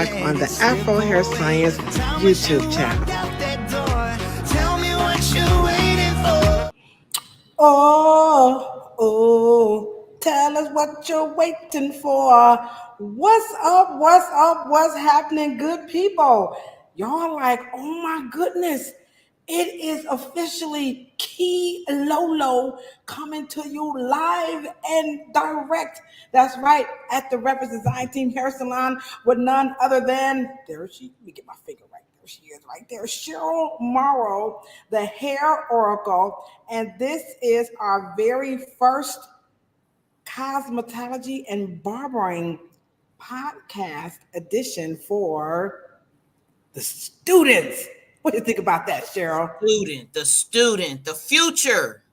o'clock on the Afro Hair Science YouTube channel. Oh, tell us what you're waiting for. What's up? What's up? What's happening, good people? Y'all like, oh my goodness. It is officially Key Lolo coming to you live and direct. That's right, at the Reverend Design Team Hair Salon with none other than, there she, let me get my finger right there. She is right there. Cheryl Morrow, the Hair Oracle. And this is our very first cosmetology and barbering podcast edition for the students. What do you think about that, Cheryl? The student, the future.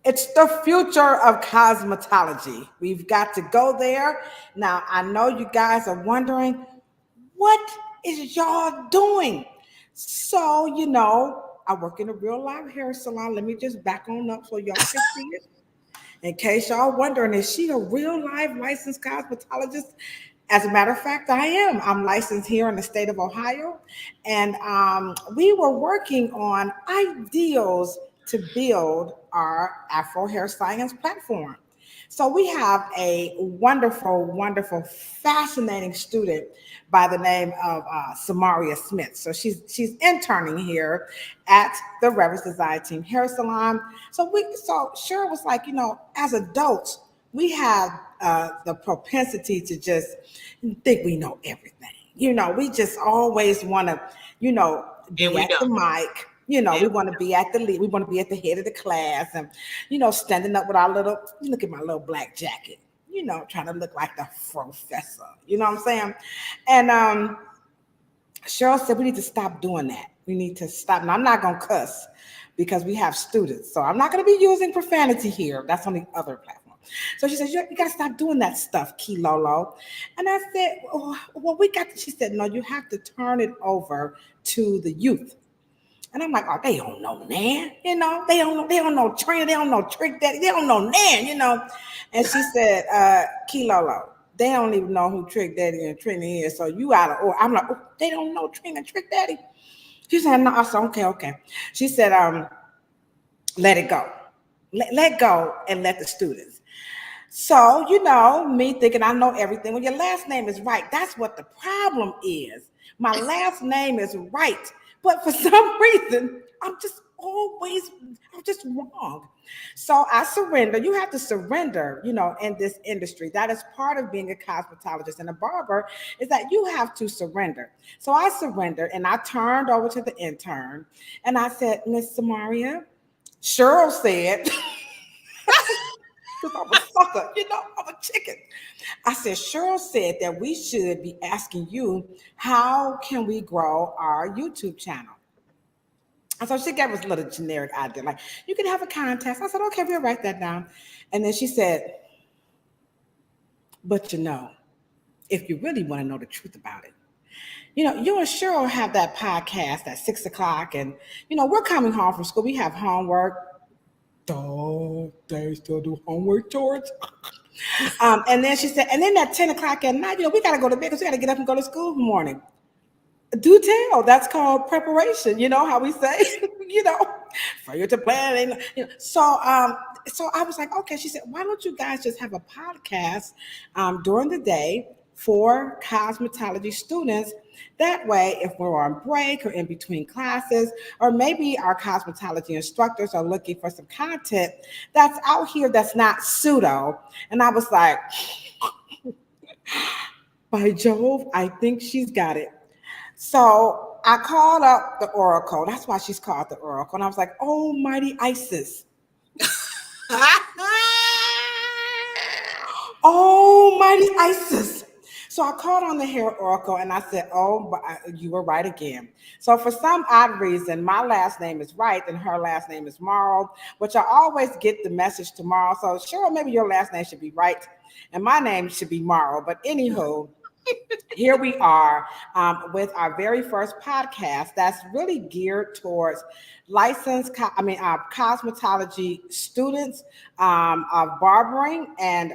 It's the future of cosmetology. We've got to go there. Now, I know you guys are wondering, what is y'all doing? So, I work in a real live hair salon. Let me just back on up so y'all can see it. In case y'all wondering, is she a real live licensed cosmetologist? As a matter of fact, I am. I'm licensed here in the state of Ohio. And we were working on ideals to build our Afro Hair Science platform. So we have a wonderful, wonderful, fascinating student by the name of Samaria Smith. So she's interning here at the Reverend Design Team Hair Salon. So Cheryl was like, as adults, we have the propensity to just think we know everything. We just always want to, be at the mic. We want to be at the lead. We want to be at the head of the class, and standing up with our little. Look at my little black jacket. Trying to look like the professor. You know what I'm saying? And Cheryl said we need to stop doing that. We need to stop. And I'm not gonna cuss because we have students, so I'm not gonna be using profanity here. That's on the other platform. So she said, you got to stop doing that stuff, Key Lolo. And I said, well, she said, no, you have to turn it over to the youth. And I'm like, oh, they don't know, man. They don't know trainer, they don't know trick daddy, they don't know nan, And she said, Key Lolo, they don't even know who Trick Daddy and Trina is. So you out of order. I'm like, oh, they don't know Trina and Trick Daddy. She said, no. I said, okay. She said, let it go. Let go and let the students. So, me thinking I know everything. Well, your last name is Wright. That's what the problem is. My last name is Wright. But for some reason, I'm just wrong. So I surrender. You have to surrender, in this industry. That is part of being a cosmetologist and a barber, is that you have to surrender. So I surrendered and I turned over to the intern and I said, Miss Samaria, Cheryl said, because I'm a sucker, I'm a chicken. I said, Cheryl said that we should be asking you, how can we grow our YouTube channel? And so she gave us a little generic idea, like, you can have a contest. I said, okay, we'll write that down. And then she said, but if you really want to know the truth about it, you and Cheryl have that podcast at 6 o'clock, and, we're coming home from school. We have homework. They still do homework, George. And then she said, and then at 10 o'clock at night, we got to go to bed because we got to get up and go to school in the morning. Do tell. That's called preparation. You know how we say, failure to plan. So I was like, okay. She said, why don't you guys just have a podcast during the day for cosmetology students? That way, if we're on break or in between classes, or maybe our cosmetology instructors are looking for some content that's out here that's not pseudo. And I was like, by Jove, I think she's got it. So I called up the Oracle. That's why she's called the Oracle. And I was like, almighty Isis. Almighty Isis. So I called on the Hair Oracle and I said, you were right again. So for some odd reason, my last name is Wright and her last name is Morrow, which I always get the message tomorrow. So Cheryl, maybe your last name should be Wright and my name should be Morrow. But anywho, Here we are with our very first podcast that's really geared towards cosmetology students of barbering and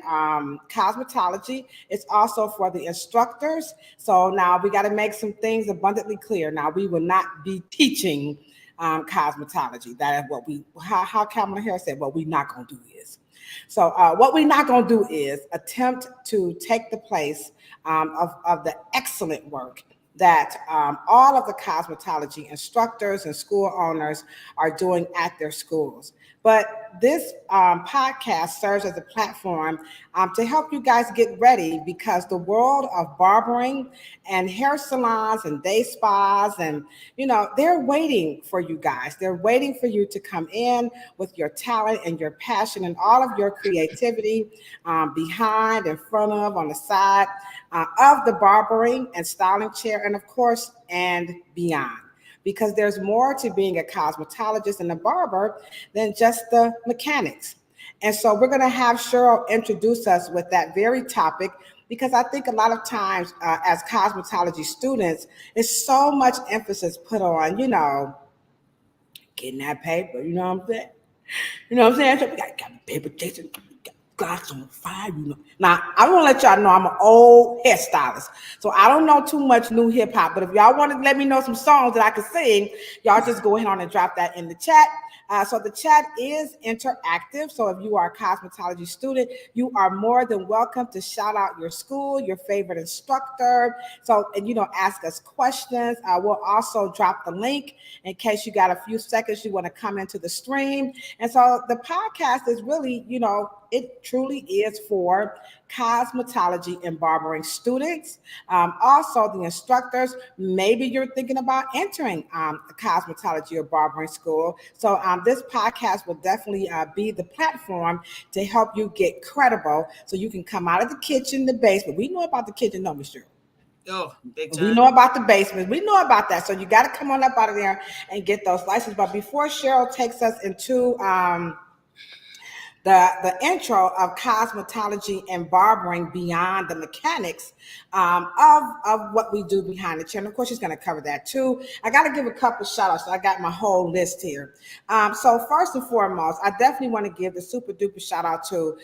cosmetology. It's also for the instructors. So now we got to make some things abundantly clear. Now, we will not be teaching cosmetology. That is what how Kamala Harris said, what we're not going to do is. So what we're not going to do is attempt to take the place of the excellent work that all of the cosmetology instructors and school owners are doing at their schools. But this podcast serves as a platform to help you guys get ready, because the world of barbering and hair salons and day spas and they're waiting for you guys. They're waiting for you to come in with your talent and your passion and all of your creativity behind, in front of, on the side of the barbering and styling chair, and of course, and beyond. Because there's more to being a cosmetologist and a barber than just the mechanics. And so we're going to have Cheryl introduce us with that very topic, because I think a lot of times as cosmetology students, there's so much emphasis put on, getting that paper, you know what I'm saying? You know what I'm saying? So we got paper chasing, glass on fire, Now, I want to let y'all know I'm an old hairstylist. So I don't know too much new hip hop, but if y'all want to let me know some songs that I can sing, y'all just go ahead on and drop that in the chat. So the chat is interactive. So if you are a cosmetology student, you are more than welcome to shout out your school, your favorite instructor. So, and ask us questions. We'll also drop the link in case you got a few seconds, you want to come into the stream. And so the podcast is really, it truly is for cosmetology and barbering students. Also, the instructors, maybe you're thinking about entering a cosmetology or barbering school. So this podcast will definitely be the platform to help you get credible, so you can come out of the kitchen, the basement. We know about the kitchen, no, Mr. Oh, big time. We know about the basement. We know about that. So you got to come on up out of there and get those licenses. But before Cheryl takes us into the intro of cosmetology and barbering beyond the mechanics of what we do behind the chair. And of course, she's going to cover that too. I got to give a couple shout outs. So I got my whole list here. So first and foremost, I definitely want to give the super duper shout out to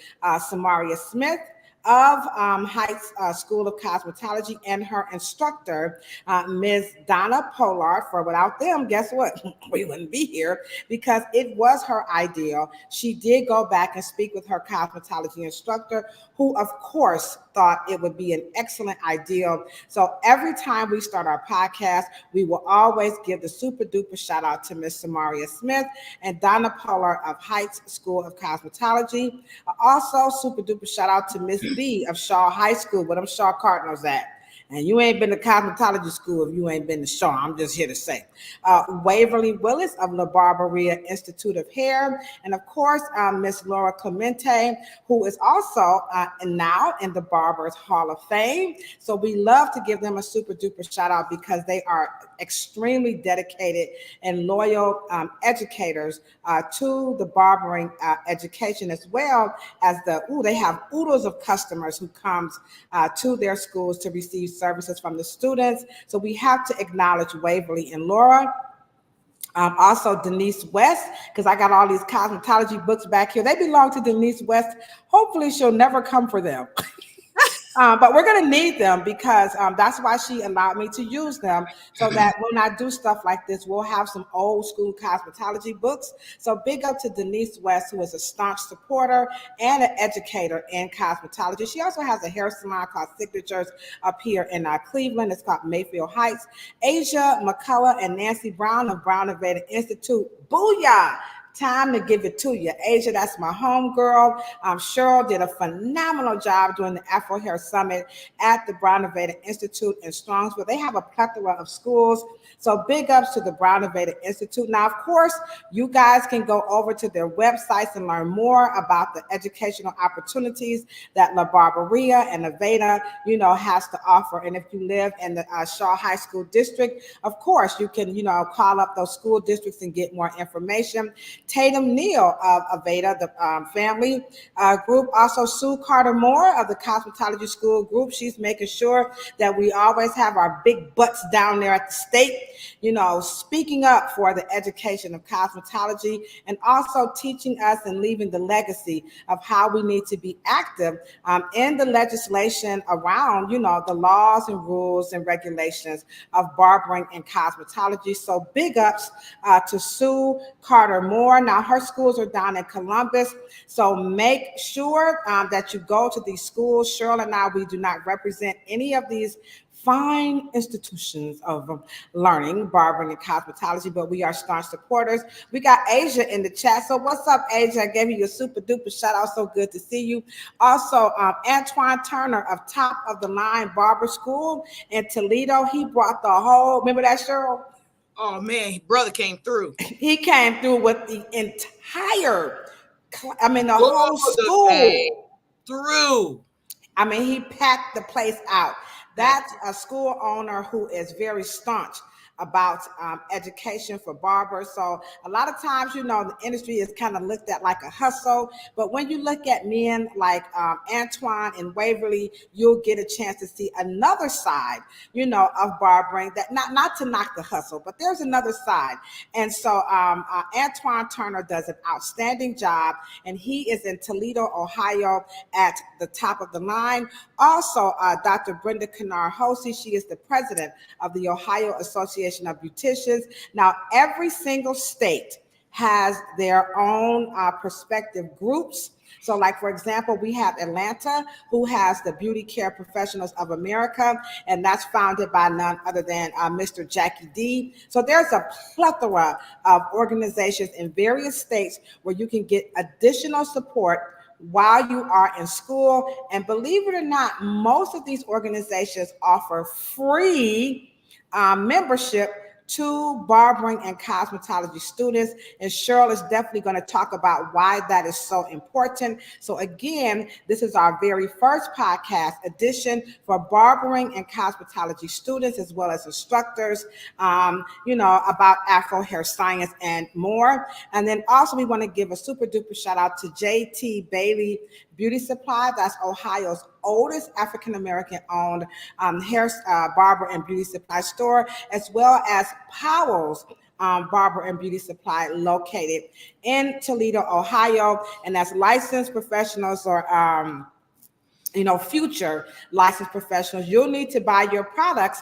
Samaria Smith of Heights School of Cosmetology, and her instructor, Ms. Donna Pollard. For without them, guess what? We wouldn't be here, because it was her idea. She did go back and speak with her cosmetology instructor, who, of course, thought it would be an excellent idea. So every time we start our podcast, we will always give the super duper shout out to Miss Samaria Smith and Donna Pollard of Heights School of Cosmetology. Also, super duper shout out to Miss B of Shaw High School, where them Shaw Cardinals at. And you ain't been to cosmetology school if you ain't been to Shaw. I'm just here to say. Waverly Willis of La Barberia Institute of Hair. And of course, Miss Laura Clemente, who is also now in the Barbers Hall of Fame. So we love to give them a super duper shout out, because they are extremely dedicated and loyal educators to the barbering education, as well as they have oodles of customers who comes to their schools to receive services from the students. So we have to acknowledge Waverly and Laura. Also Denise West, because I got all these cosmetology books back here. They belong to Denise West. Hopefully she'll never come for them. But we're going to need them, because that's why she allowed me to use them, so that when I do stuff like this, we'll have some old school cosmetology books. So big up to Denise West, who is a staunch supporter and an educator in cosmetology. She also has a hair salon called Signatures up here in Cleveland. It's called Mayfield Heights. Asia McCullough and Nancy Brown of Brown Innovative Institute. Booyah! Time to give it to you. Asia, that's my home girl. Cheryl did a phenomenal job doing the Afro Hair Summit at the Brown Innovative Institute in Strongsville. They have a plethora of schools. So big ups to the Brown Innovative Institute. Now, of course, you guys can go over to their websites and learn more about the educational opportunities that La Barberia and Aveda, has to offer. And if you live in the Shaw High School District, of course, you can, call up those school districts and get more information. Tatum Neal of Aveda, the family group. Also, Sue Carter Moore of the Cosmetology School group. She's making sure that we always have our big butts down there at the state, speaking up for the education of cosmetology and also teaching us and leaving the legacy of how we need to be active in the legislation around, the laws and rules and regulations of barbering and cosmetology. So big ups to Sue Carter Moore. Now, her schools are down in Columbus, so make sure that you go to these schools. Cheryl and I, we do not represent any of these fine institutions of learning, barbering, and cosmetology, but we are staunch supporters. We got Asia in the chat. So what's up, Asia? I gave you a super duper shout out. So good to see you. Also, Antoine Turner of Top of the Line Barber School in Toledo. He brought the whole, remember that, Cheryl? Oh man, brother came through. He came through with the entire, the whole school through. He packed the place out. That's a school owner who is very staunch about education for barbers. So a lot of times, the industry is kind of looked at like a hustle. But when you look at men like Antoine and Waverly, you'll get a chance to see another side, of barbering. That not to knock the hustle, but there's another side. And so Antoine Turner does an outstanding job, and he is in Toledo, Ohio, at the Top of the Line. Also, Dr. Brenda Kennard-Hosey, she is the president of the Ohio Association of Beauticians. Now, every single state has their own prospective groups. So like, for example, we have Atlanta, who has the Beauty Care Professionals of America, and that's founded by none other than Mr. Jackie D. So there's a plethora of organizations in various states where you can get additional support while you are in school. And believe it or not, most of these organizations offer free membership to barbering and cosmetology students. And Cheryl is definitely going to talk about why that is so important. So again, this is our very first podcast edition for barbering and cosmetology students, as well as instructors, about Afro hair science and more. And then also we want to give a super duper shout out to JT Bailey Beauty Supply. That's Ohio's oldest African-American owned hair barber and beauty supply store, as well as Powell's Barber and Beauty Supply, located in Toledo, Ohio. And that's licensed professionals or future licensed professionals. You'll need to buy your products,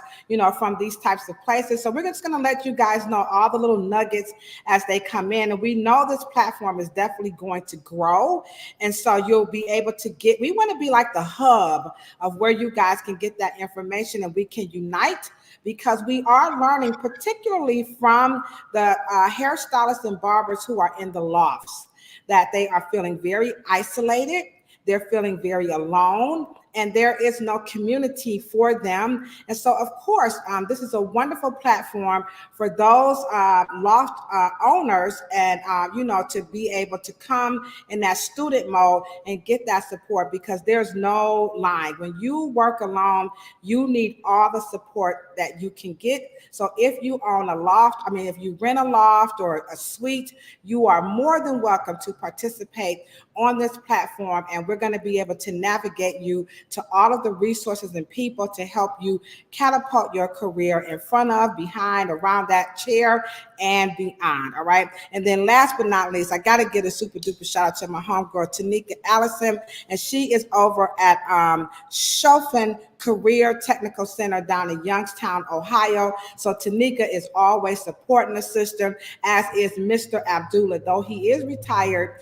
from these types of places. So we're just going to let you guys know all the little nuggets as they come in. And we know this platform is definitely going to grow. And so you'll be able to we want to be like the hub of where you guys can get that information and we can unite, because we are learning, particularly from the hairstylists and barbers who are in the lofts, that they are feeling very isolated. They're feeling very alone, and there is no community for them. And so, of course, this is a wonderful platform for those loft owners and, to be able to come in that student mode and get that support, because there's no line. When you work alone, you need all the support that you can get. So if you own a loft, if you rent a loft or a suite, you are more than welcome to participate on this platform. And we're going to be able to navigate you to all of the resources and people to help you catapult your career in front of, behind, around that chair, and beyond. All right. And then last but not least, I got to give a super duper shout out to my homegirl, Tanika Allison. And she is over at Chopin Career Technical Center down in Youngstown, Ohio. So Tanika is always supporting the system, as is Mr. Abdullah. Though he is retired,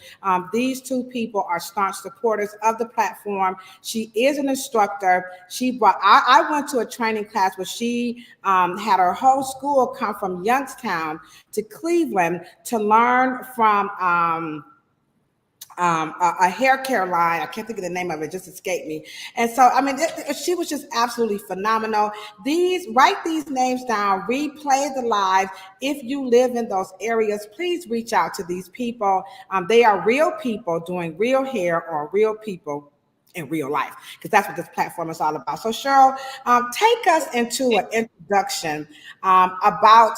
these two people are staunch supporters of the platform. She is an instructor. I went to a training class where she had her whole school come from Youngstown to Cleveland to learn from a hair care line. I can't think of the name of it, just escaped me. And so, she was just absolutely phenomenal. Write these names down, replay the live. If you live in those areas, please reach out to these people. They are real people doing real hair, or real people in real life, because that's what this platform is all about. So Cheryl, take us into an introduction about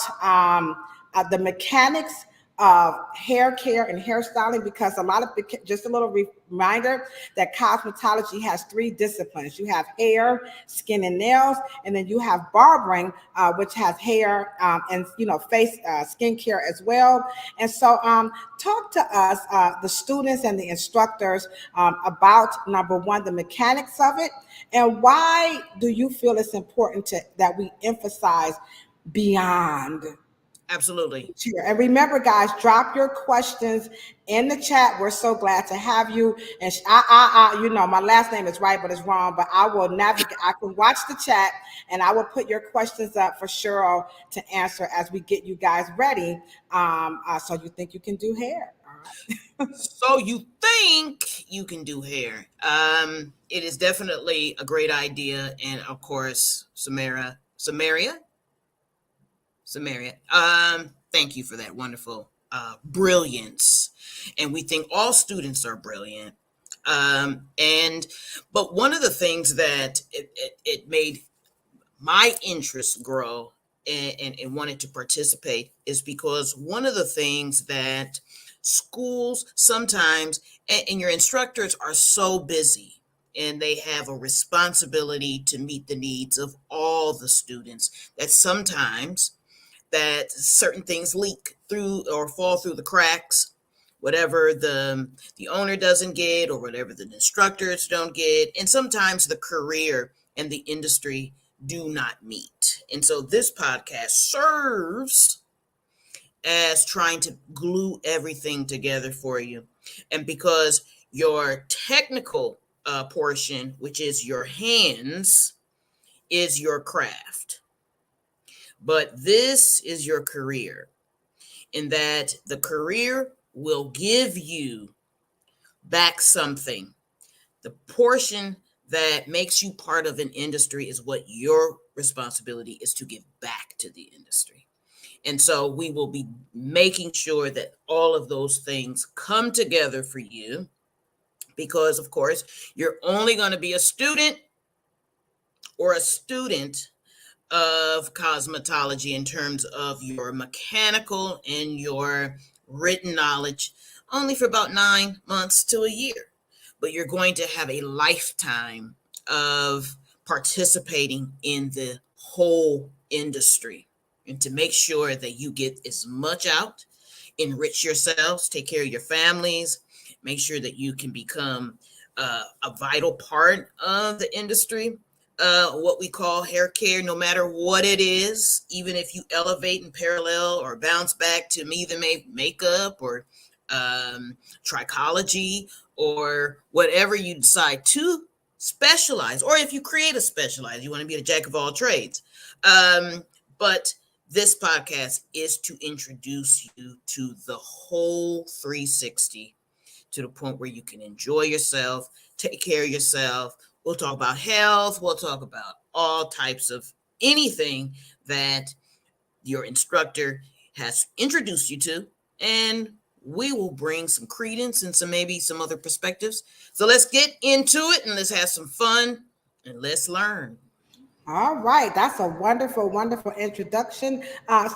the mechanics of hair care and hairstyling, because a lot of, just a little reminder that cosmetology has three disciplines. You have hair, skin and nails, and then you have barbering, which has hair and face skincare as well. And so talk to us, the students and the instructors, about number one, the mechanics of it, and why do you feel it's important that we emphasize beyond. Absolutely. And remember, guys, drop your questions in the chat. We're so glad to have you. And my last name is Wright, but it's wrong. But I will navigate. I can watch the chat, and I will put your questions up for Cheryl to answer as we get you guys ready. So you think you can do hair? All right. So you think you can do hair? It is definitely a great idea, and of course, Samaria. Thank you for that wonderful brilliance. And we think all students are brilliant. But one of the things that it made my interest grow and wanted to participate is because one of the things that schools sometimes, and your instructors are so busy, and they have a responsibility to meet the needs of all the students, that sometimes that certain things leak through or fall through the cracks, whatever the owner doesn't get or whatever the instructors don't get, and sometimes the career and the industry do not meet. And so this podcast serves as trying to glue everything together for you. And because your technical portion, which is your hands, is your craft, but this is your career, in that the career will give you back something. The portion that makes you part of an industry is what your responsibility is to give back to the industry. And so we will be making sure that all of those things come together for you, because of course you're only going to be a student of cosmetology in terms of your mechanical and your written knowledge only for about 9 months to a year. But you're going to have a lifetime of participating in the whole industry, and to make sure that you get as much out, enrich yourselves, take care of your families, make sure that you can become a vital part of the industry. What we call hair care, no matter what it is, even if you elevate and parallel or bounce back to either makeup or trichology or whatever you decide to specialize, or if you create a specialize, you want to be a jack of all trades. But this podcast is to introduce you to the whole 360, to the point where you can enjoy yourself, take care of yourself. We'll talk about health. We'll talk about all types of anything that your instructor has introduced you to, and we will bring some credence and maybe some other perspectives. So let's get into it, and let's have some fun, and let's learn. All right, that's a wonderful, wonderful introduction.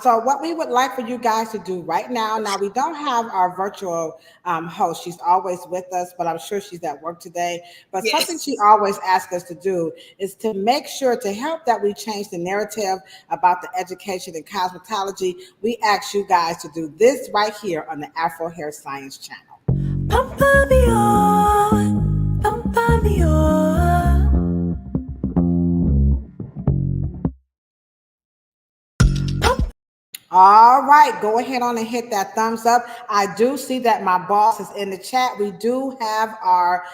So what we would like for you guys to do right now, we don't have our virtual host. She's always with us, but I'm sure she's at work today. But Yes. Something she always asks us to do is to make sure, to help that we change the narrative about the education in cosmetology, we ask you guys to do this right here on the Afro Hair Science channel. Pampa me on, pampa me on. All right, go ahead on and hit that thumbs up. I do see that my boss is in the chat. We do have our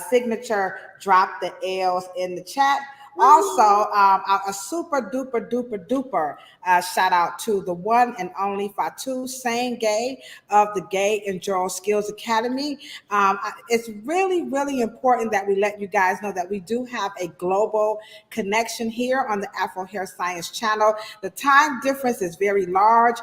signature drop the L's in the chat. Also, a super duper duper duper shout out to the one and only Fatu Sangay of the Gay and Joral Skills Academy. It's really, really important that we let you guys know that we do have a global connection here on the Afro Hair Science channel. The time difference is very large,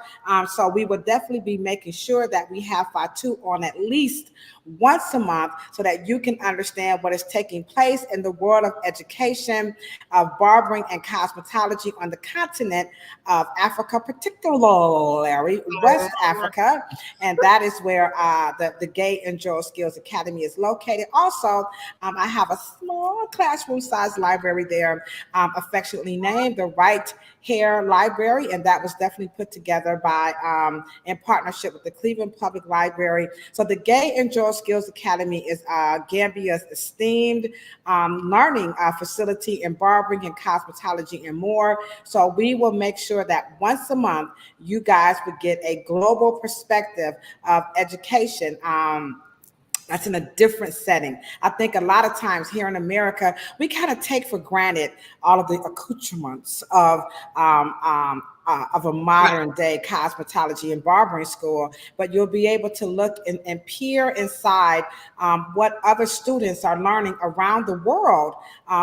so we will definitely be making sure that we have Fatu on at least once a month, so that you can understand what is taking place in the world of education of barbering and cosmetology on the continent of Africa, particularly West Africa. And that is where the Gay and Joel Skills Academy is located. Also, I have a small classroom size library there, affectionately named the Wright Hair Library, and that was definitely put together by in partnership with the Cleveland Public Library. So the Gay and Joel Skills Academy is Gambia's esteemed learning facility in barbering and cosmetology and more. So we will make sure that once a month you guys would get a global perspective of education. That's in a different setting. I think a lot of times here in America, we kind of take for granted all of the accoutrements of a modern day cosmetology and barbering school, but you'll be able to look and peer inside what other students are learning around the world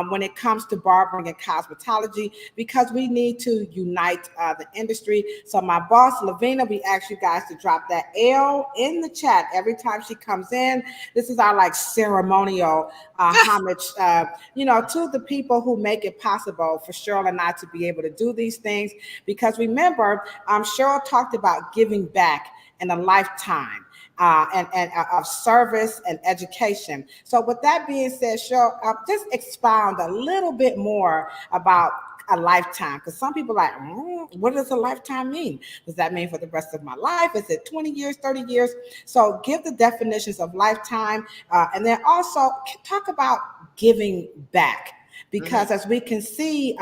when it comes to barbering and cosmetology, because we need to unite the industry. So my boss, Lavina, we ask you guys to drop that L in the chat every time she comes in. This is our like ceremonial homage, to the people who make it possible for Cheryl and I to be able to do these things. Because remember, Cheryl talked about giving back in a lifetime and of service and education. So with that being said, Cheryl, just expound a little bit more about a lifetime, because some people are like, what does a lifetime mean? Does that mean for the rest of my life? Is it 20 years, 30 years? So give the definitions of lifetime, and then also talk about giving back, because as we can see,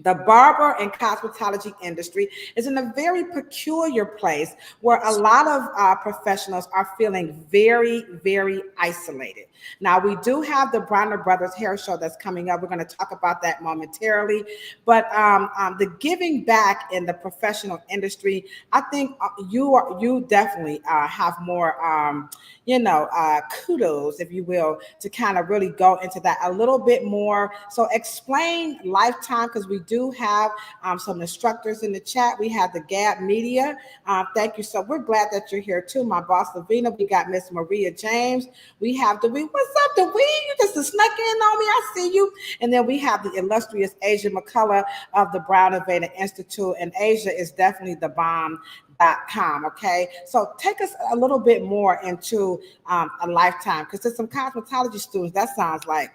the barber and cosmetology industry is in a very peculiar place where a lot of professionals are feeling very, very isolated. Now, we do have the Bronner Brothers Hair Show that's coming up. We're going to talk about that momentarily. But the giving back in the professional industry, I think you definitely have more, kudos, if you will, to kind of really go into that a little bit more. So explain lifetime, because we do have some instructors in the chat. We have the Gab Media. Thank you. So we're glad that you're here too, my boss, Lavina. We got Miss Maria James. We have Dewey. What's up, Dewey? You just snuck in on me. I see you. And then we have the illustrious Asia McCullough of the Brown and Veda Institute. And Asia is definitely the bomb.com. Okay. So take us a little bit more into a lifetime, because to some cosmetology students, that sounds like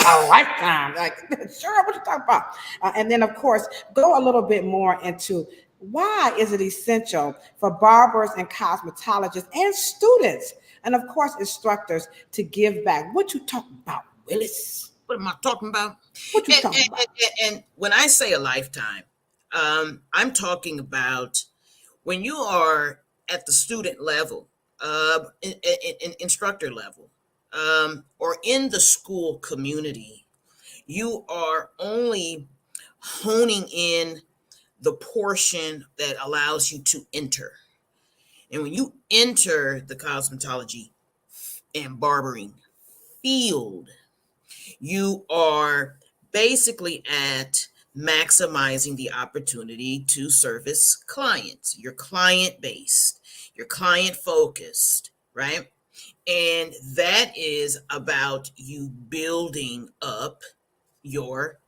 a lifetime. Like, sure, what you talking about? And then, of course, go a little bit more into why is it essential for barbers and cosmetologists and students, and of course, instructors, to give back. What you talking about, Willis? What am I talking about? What you talking about? And when I say a lifetime, I'm talking about when you are at the student level, in instructor level, or in the school community, you are only honing in the portion that allows you to enter. And when you enter the cosmetology and barbering field, you are basically at maximizing the opportunity to service clients. You're client based, you're client focused, right? And that is about you building up your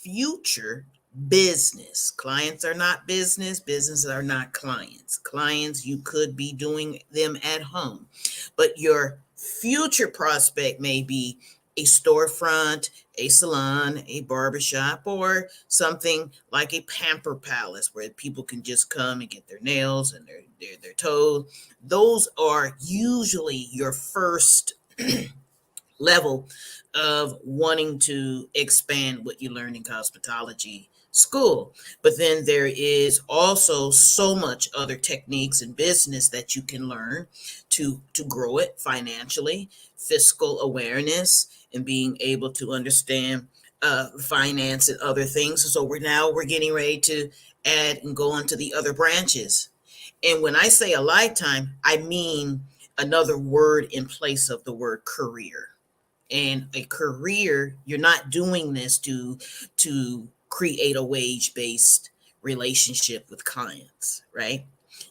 future business. Clients are not business, businesses are not clients. Clients, you could be doing them at home, but your future prospect may be a storefront, a salon, a barbershop, or something like a pamper palace where people can just come and get their nails and their toes. Those are usually your first level of wanting to expand what you learn in cosmetology school. But then there is also so much other techniques in business that you can learn to grow it financially, fiscal awareness, and being able to understand finance and other things. So we're getting ready to add and go on to the other branches. And when I say a lifetime, I mean another word in place of the word career. And a career, you're not doing this to create a wage-based relationship with clients, right?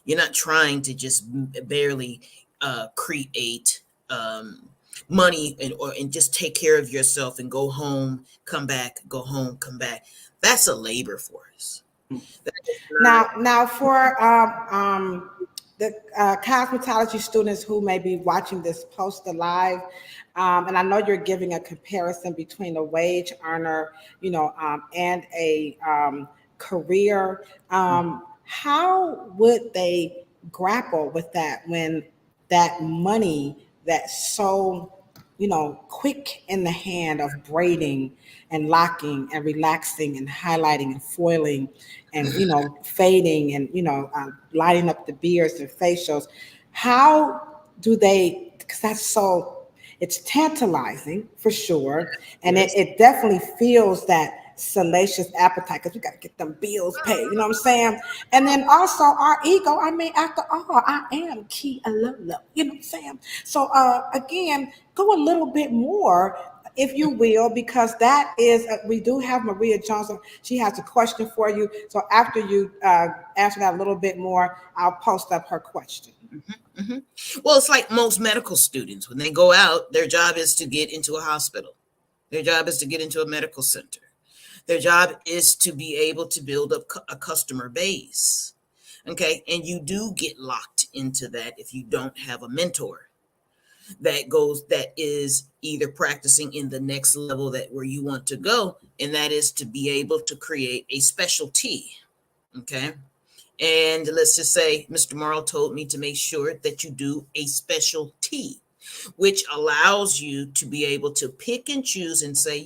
You're not trying to just barely create money and just take care of yourself and go home, come back, go home, come back. That's a labor force. That is not. Now for the cosmetology students who may be watching this post live, and I know you're giving a comparison between a wage earner, and a career. How would they grapple with that when that money that's so quick in the hand of braiding and locking and relaxing and highlighting and foiling and fading and lighting up the beards and facials. How do they? Because that's so it's tantalizing for sure, and it, Yes. it definitely feels that salacious appetite because we got to get them bills paid. You know what I'm saying? And then also our ego. I mean, after all, I am Key Alolo. You know what I'm saying? So again, go a little bit more, if you will, because that is we do have Maria Johnson. She has a question for you. So after you answer that a little bit more, I'll post up her question. Hmm. Well, it's like most medical students. When they go out, their job is to get into a hospital. Their job is to get into a medical center. Their job is to be able to build up a customer base. Okay. And you do get locked into that if you don't have a mentor that is either practicing in the next level that where you want to go. And that is to be able to create a specialty. Okay. And let's just say Mr. Morrow told me to make sure that you do a specialty, which allows you to be able to pick and choose and say,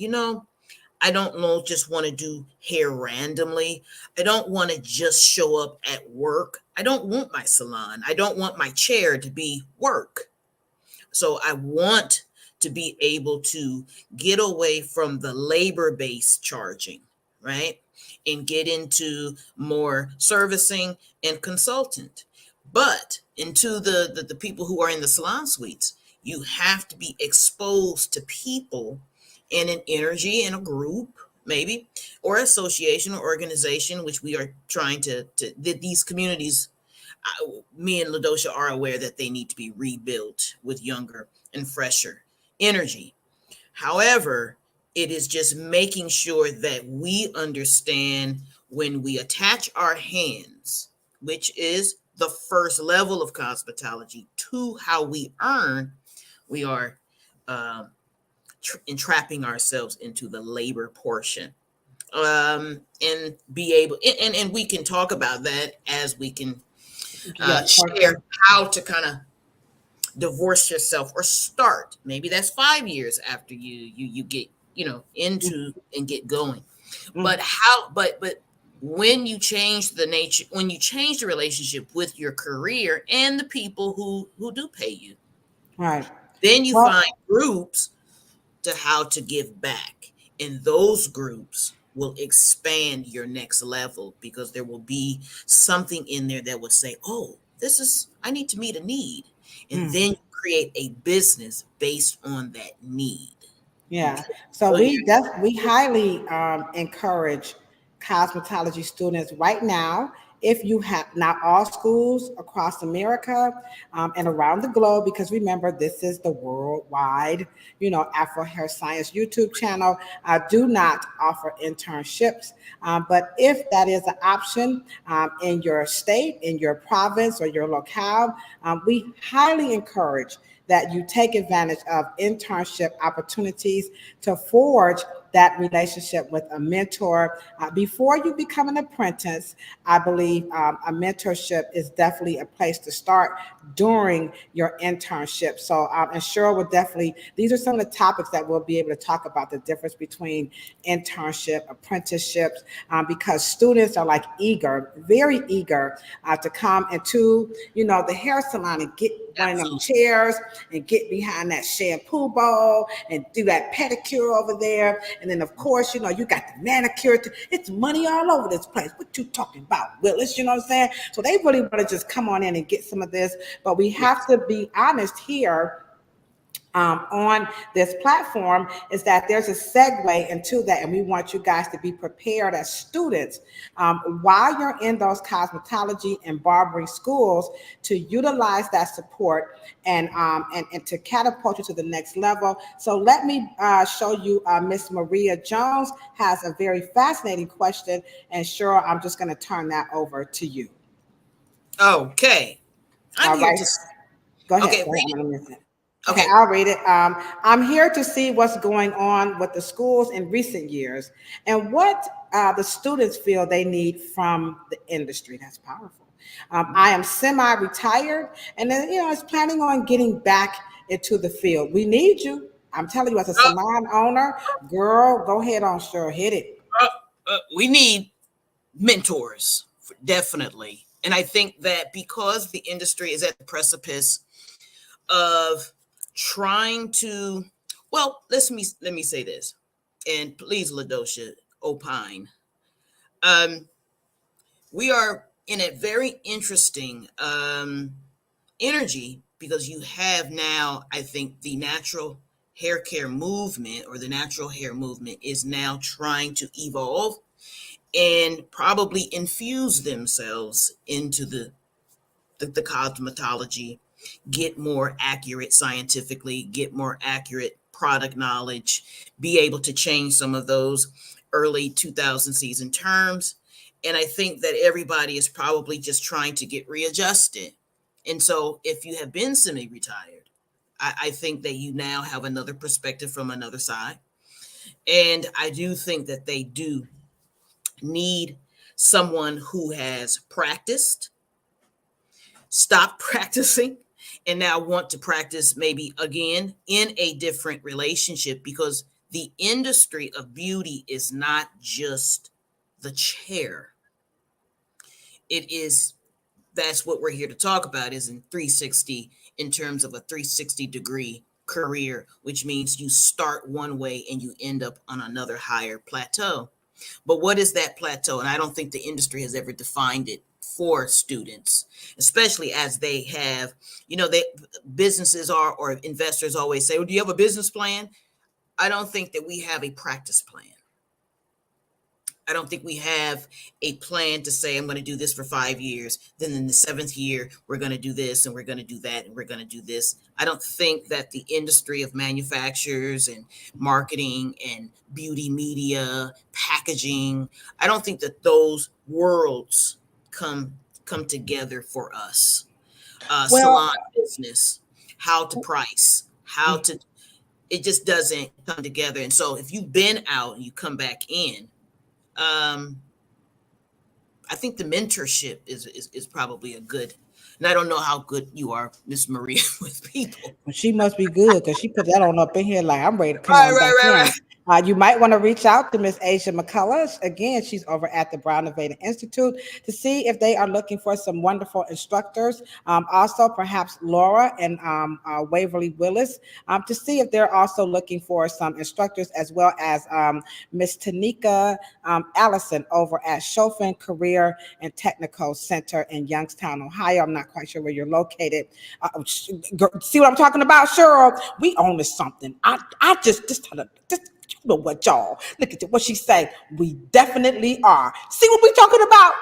I don't know, just want to do hair randomly. I don't want to just show up at work. I don't want my salon. I don't want my chair to be work. So I want to be able to get away from the labor-based charging, right? And get into more servicing and consultant. But into the people who are in the salon suites, you have to be exposed to people in an energy in a group, maybe, or association or organization, which we are trying to that these communities, me and Ladosha are aware that they need to be rebuilt with younger and fresher energy. However, it is just making sure that we understand when we attach our hands, which is the first level of cosmetology, to how we earn, we are entrapping ourselves into the labor portion. And be able, and we can talk about that as we can Yes, share how to kind of divorce yourself or start. Maybe that's 5 years after you get into and get going. But how? But when you change the nature, when you change the relationship with your career and the people who do pay you, right. then you Well, find groups to how to give back, and those groups will expand your next level because there will be something in there that would say, oh, this is, I need to meet a need, and then you create a business based on that need. yeah. Okay. So So you. we highly encourage cosmetology students right now. If you have now all schools across America and around the globe, because remember this is the worldwide, Afro Hair Science YouTube channel. Do not offer internships, but if that is an option in your state, in your province, or your locale, we highly encourage that you take advantage of internship opportunities to forge that relationship with a mentor. Before you become an apprentice, I believe a mentorship is definitely a place to start during your internship. So, and Cheryl would definitely, these are some of the topics that we'll be able to talk about, the difference between internship, apprenticeships, because students are like eager, very eager to come into, the hair salon and get one of them Absolutely. chairs and get behind that shampoo bowl and do that pedicure over there. And then, of course, you got the manicure. It's money all over this place. What you talking about, Willis? You know what I'm saying? So they really want to just come on in and get some of this. But we have Yes. to be honest here. on this platform is that there's a segue into that, and we want you guys to be prepared as students while you're in those cosmetology and barbering schools to utilize that support and to catapult you to the next level. So let me show you Miss Maria Jones has a very fascinating question, and Cheryl, I'm just going to turn that over to you. Okay. I'm All here right, to. go ahead. Okay, Go ahead. read I'm it. going to miss it. Okay, Okay. I'll read it. I'm here to see what's going on with the schools in recent years and what the students feel they need from the industry. That's powerful. I am semi-retired, and then I was planning on getting back into the field. We need you. I'm telling you, as a Uh, salon owner, girl, go ahead on, sure, hit it. we need mentors, definitely. And I think that because the industry is at the precipice of trying to, well, let me say this, and please, Ladosha, opine. Um, we are in a very interesting energy because you have now, I think, the natural hair care movement or the natural hair movement is now trying to evolve and probably infuse themselves into the cosmetology, get more accurate scientifically, get more accurate product knowledge, be able to change some of those early 2000 season terms. And I think that everybody is probably just trying to get readjusted. And so if you have been semi retired, I think that you now have another perspective from another side. And I do think that they do need someone who has practiced, stop practicing, and now want to practice maybe again in a different relationship because the industry of beauty is not just the chair. It is, that's what we're here to talk about, is in 360, in terms of a 360-degree career, which means you start one way and you end up on another higher plateau. But what is that plateau? And I don't think the industry has ever defined it for students, especially as they have, they businesses are, or investors always say, well, do you have a business plan? I don't think that we have a practice plan. I don't think we have a plan to say, I'm going to do this for 5 years. Then in the seventh year, we're going to do this and we're going to do that and we're going to do this. I don't think that the industry of manufacturers and marketing and beauty media, packaging, I don't think that those worlds come together for us. Well, Salon business, how to price, how to, it just doesn't come together. And so if you've been out and you come back in, um, I think the mentorship is probably a good, and I don't know how good you are, Miss Maria, with people. she must be good because she put that on up in here like I'm ready to come Right, on back right, right, in. right. You might want to reach out to Miss Asia McCullough. Again, she's over at the Brown Nevada Institute to see if they are looking for some wonderful instructors. Also, perhaps Laura and Waverly Willis to see if they're also looking for some instructors, as well as Miss Tanika Allison over at Chopin Career and Technical Center in Youngstown, Ohio. I'm not quite sure where you're located. See what I'm talking about, Cheryl? We own this something. I just you know what, y'all? Look at what she say. We definitely are. See what we talking about?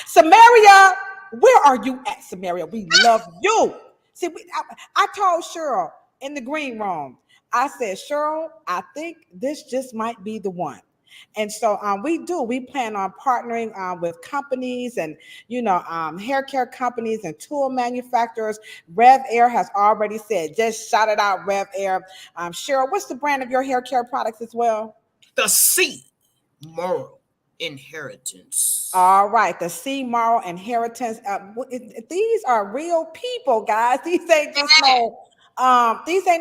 Samaria, where are you at, Samaria? We love you. See, I told Cheryl in the green room, I said, Cheryl, I think this just might be the one. And so we plan on partnering with companies and, hair care companies and tool manufacturers. Rev Air has already said, just shout it out, Rev Air. Cheryl, what's the brand of your hair care products as well? The C, Morrow inheritance. All right, the C Morrow inheritance. These are real people, guys. These ain't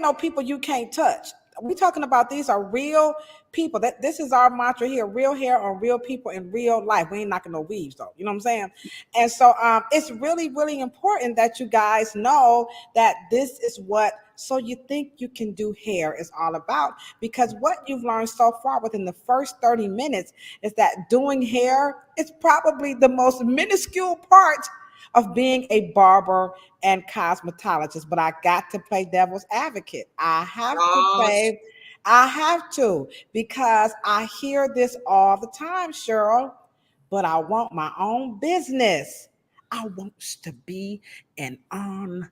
no people you can't touch. We talking about these are real people. That this is our mantra here: real hair on real people in real life. We ain't knocking no weaves though. You know what I'm saying? And so it's really, really important that you guys know that this is what So You Think You Can Do Hair is all about. Because what you've learned so far within the first 30 minutes is that doing hair is probably the most minuscule part of being a barber and cosmetologist, but I got to play devil's advocate. Yes. I have to, because I hear this all the time, Cheryl, but I want my own business. I want to be an entrepreneur.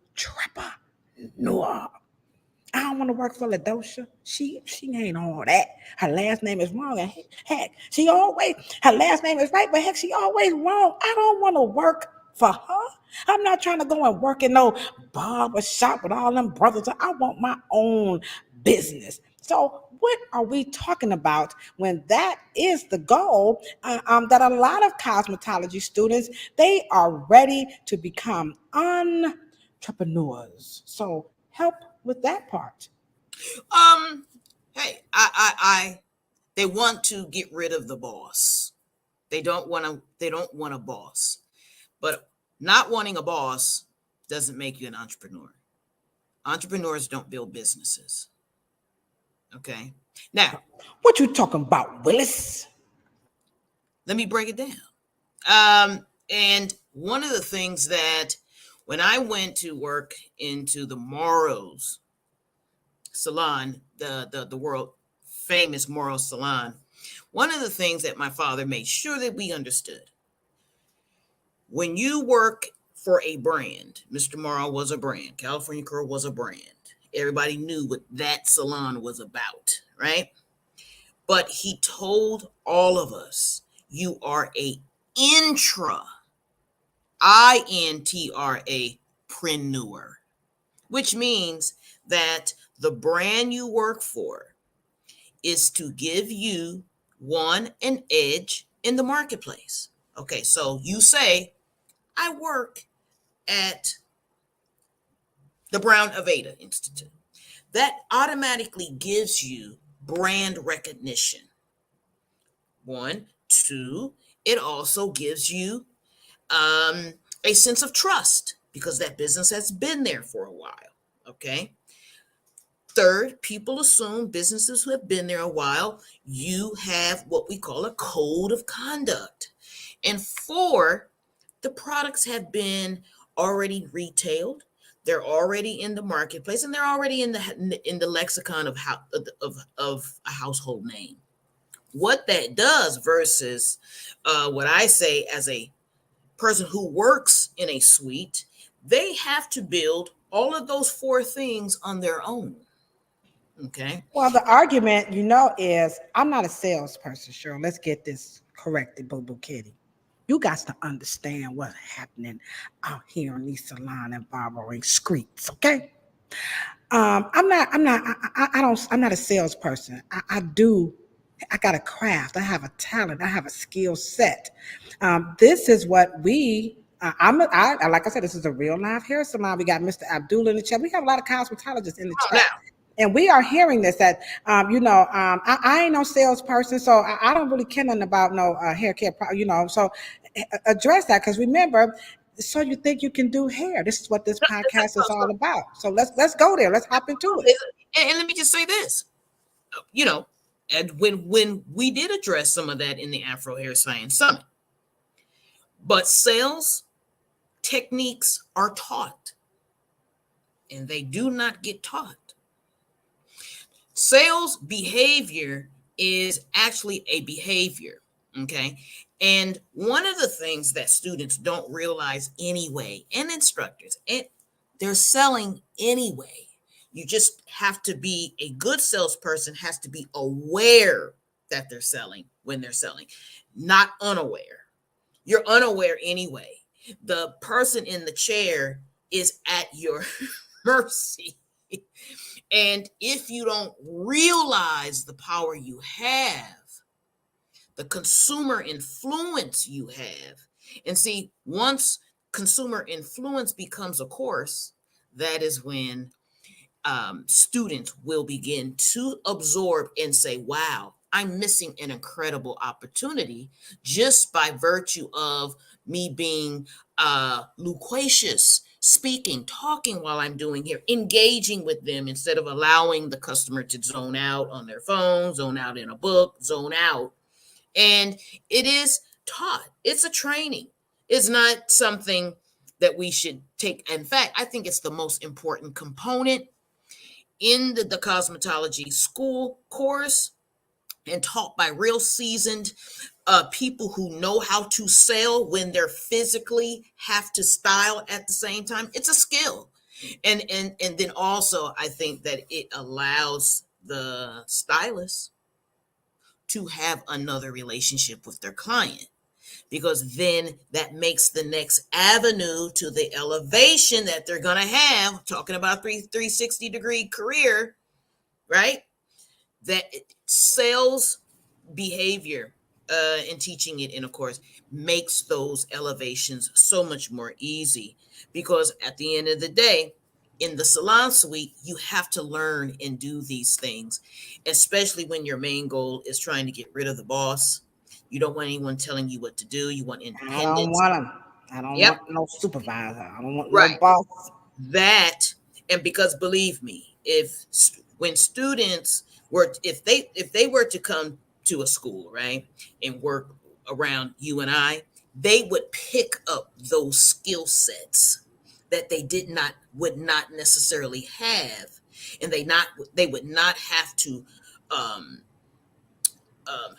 I don't want to work for Ladosha. She ain't all that. Her last name is wrong. And heck, she always her last name is right, but heck, she always wrong. I don't want to work for her. I'm not trying to go and work in no barber shop with all them brothers. I want my own business. So what are we talking about when that is the goal? That a lot of cosmetology students, they are ready to become entrepreneurs. So help with that part. Um, hey, they want to get rid of the boss. They don't want a boss. But not wanting a boss doesn't make you an entrepreneur. Entrepreneurs don't build businesses. Okay. Now, What you talking about, Willis? let me break it down. And one of the things that when I went to work into the Morrow's salon, the world famous Morrow salon, one of the things that my father made sure that we understood, when you work for a brand, Mr. Morrow was a brand, California Curl was a brand. Everybody knew what that salon was about, right? But he told all of us, you are a intra, INTRA preneur, which means that the brand you work for is to give you an edge in the marketplace. Okay, so you say, I work at the Brown Aveda Institute. That automatically gives you brand recognition. One, two, it also gives you a sense of trust because that business has been there for a while. Okay. Third, people assume businesses who have been there a while, you have what we call a code of conduct. And four, the products have been already retailed. They're already in the marketplace, and they're already in the lexicon of a household name. What that does versus what I say as a person who works in a suite, they have to build all of those four things on their own. Okay. Well, the argument, is I'm not a salesperson, Cheryl. Let's get this corrected, Boo Boo Kitty. You got to understand what's happening out here in these salon and barbering streets, okay? I'm not a salesperson. I got a craft. I have a talent. I have a skill set. This is what like I said, this is a real live hair salon. We got Mr. Abdullah in the chat. We have a lot of cosmetologists in the Oh, chat. now, And we are hearing this that, I ain't no salesperson, so I don't really care nothing about no hair care, so address that. Because remember, so you think you can do hair. This is what this podcast is all about. So let's go there. Let's hop into it. and let me just say this, you know, and when we did address some of that in the Afro Hair Science Summit, but sales techniques are taught, and they do not get taught. Sales behavior is actually a behavior, okay? And one of the things that students don't realize anyway, and instructors, they're selling anyway. You just have to be a good salesperson, has to be aware that they're selling when they're selling, not unaware. You're unaware anyway. The person in the chair is at your mercy. And if you don't realize the power you have, the consumer influence you have, and see, once consumer influence becomes a course, that is when students will begin to absorb and say, wow, I'm missing an incredible opportunity just by virtue of me being loquacious, speaking, talking while I'm doing here, engaging with them instead of allowing the customer to zone out on their phone, zone out in a book, zone out. And it is taught. It's a training. It's not something that we should take. In fact, I think it's the most important component in the cosmetology school course, and taught by real seasoned people who know how to sell when they're physically have to style at the same time. It's a skill. And then also I think that it allows the stylist to have another relationship with their client, because then that makes the next avenue to the elevation that they're going to have, talking about 360-degree career, right? That sales behavior and teaching it in a course makes those elevations so much more easy, because at the end of the day, in the salon suite, you have to learn and do these things, especially when your main goal is trying to get rid of the boss. You don't want anyone telling you what to do. You want I don't independence. want them. I don't Yep. want no supervisor. I don't want no Right. boss. That, and because believe me, if when students were, if they were to come to a school, right, and work around you and I, they would pick up those skill sets that they did not would not necessarily have, and they would not have to um,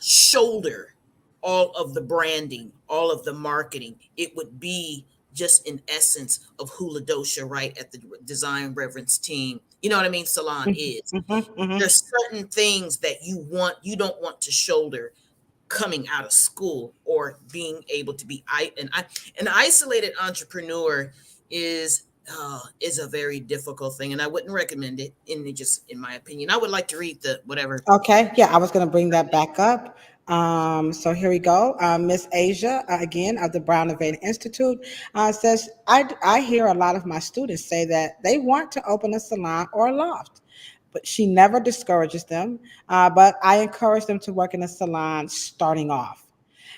shoulder all of the branding, all of the marketing. It would be just in essence of who Ladosha, right, at the design reference team, you know what I mean, salon is. Mm-hmm. There's certain things that you don't want to shoulder coming out of school, or being able to be an isolated entrepreneur is a very difficult thing, and I wouldn't recommend it. In my opinion, I would like to read the whatever. Okay, yeah, I was going to bring that back up. So here we go. Miss Asia, again, of the Brown Innovative Institute, says, I hear a lot of my students say that they want to open a salon or a loft, but she never discourages them. But I encourage them to work in a salon starting off.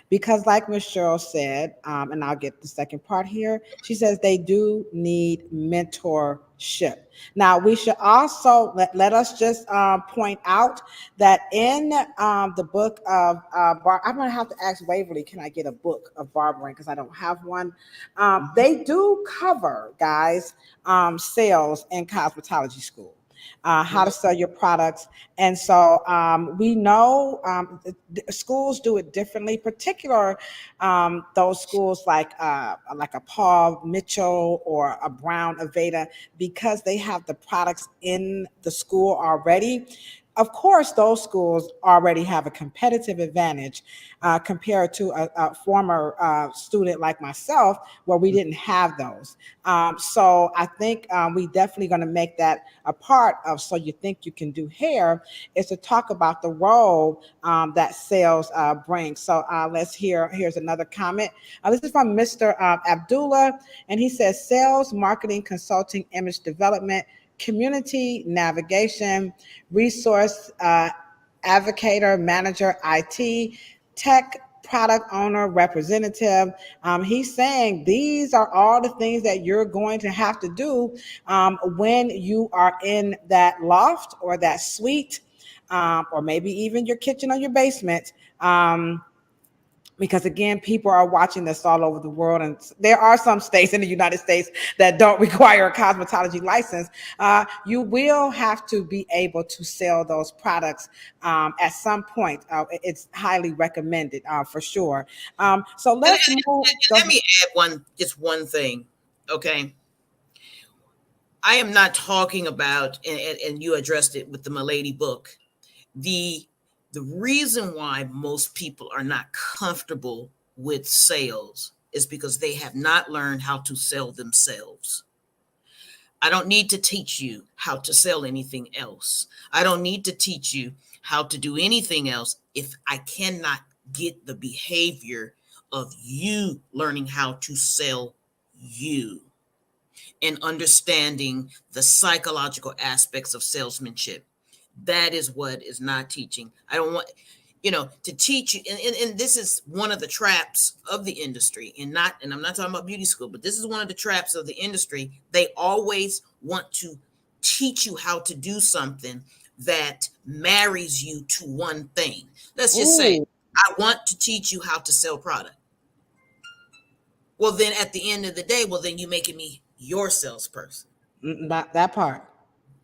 Because, like Miss Cheryl said, and I'll get the second part here, she says they do need mentorship. Now, we should also let us just point out that in the book of I'm going to have to ask Waverly, can I get a book of barbering? Because I don't have one. They do cover, guys, sales in cosmetology school. How to sell your products. And so we know schools do it differently, particular those schools like a Paul Mitchell or a Brown Aveda, because they have the products in the school already. Of course, those schools already have a competitive advantage compared to a former student like myself, where we didn't have those. So I think we definitely going to make that a part of So You Think You Can Do Hair, is to talk about the role that sales brings. So here's another comment. This is from Mr. Abdullah, and he says sales, marketing, consulting, image development, community navigation, resource advocator, manager, IT, tech, product owner, representative. He's saying these are all the things that you're going to have to do when you are in that loft or that suite, or maybe even your kitchen or your basement. Because again, people are watching this all over the world, and there are some states in the United States that don't require a cosmetology license. You will have to be able to sell those products at some point. It's highly recommended for sure. So And, let's and, move. and let me add just one thing, okay? I am not talking about, and you addressed it with the Milady book. The the reason why most people are not comfortable with sales is because they have not learned how to sell themselves. I don't need to teach you how to sell anything else. I don't need to teach you how to do anything else if I cannot get the behavior of you learning how to sell you, and understanding the psychological aspects of salesmanship. That is what is not teaching. I don't want, to teach you. And this is one of the traps of the industry, and I'm not talking about beauty school, but this is one of the traps of the industry. They always want to teach you how to do something that marries you to one thing. Let's just say, Ooh, I want to teach you how to sell product. Well, then at the end of the day, well, then you making me your salesperson. Not that part.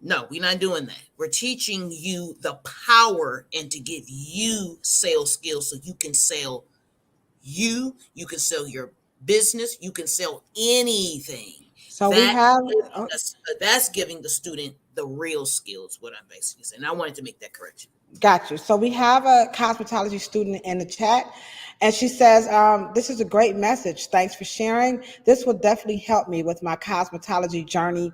No, we're not doing that. We're teaching you the power and to give you sales skills so you can sell you can sell your business, you can sell anything. So we That have, that's giving the student the real skills, what I'm basically saying. I wanted to make that correction. got you. So we have a cosmetology student in the chat, and she says, "This is a great message. Thanks for sharing. This will definitely help me with my cosmetology journey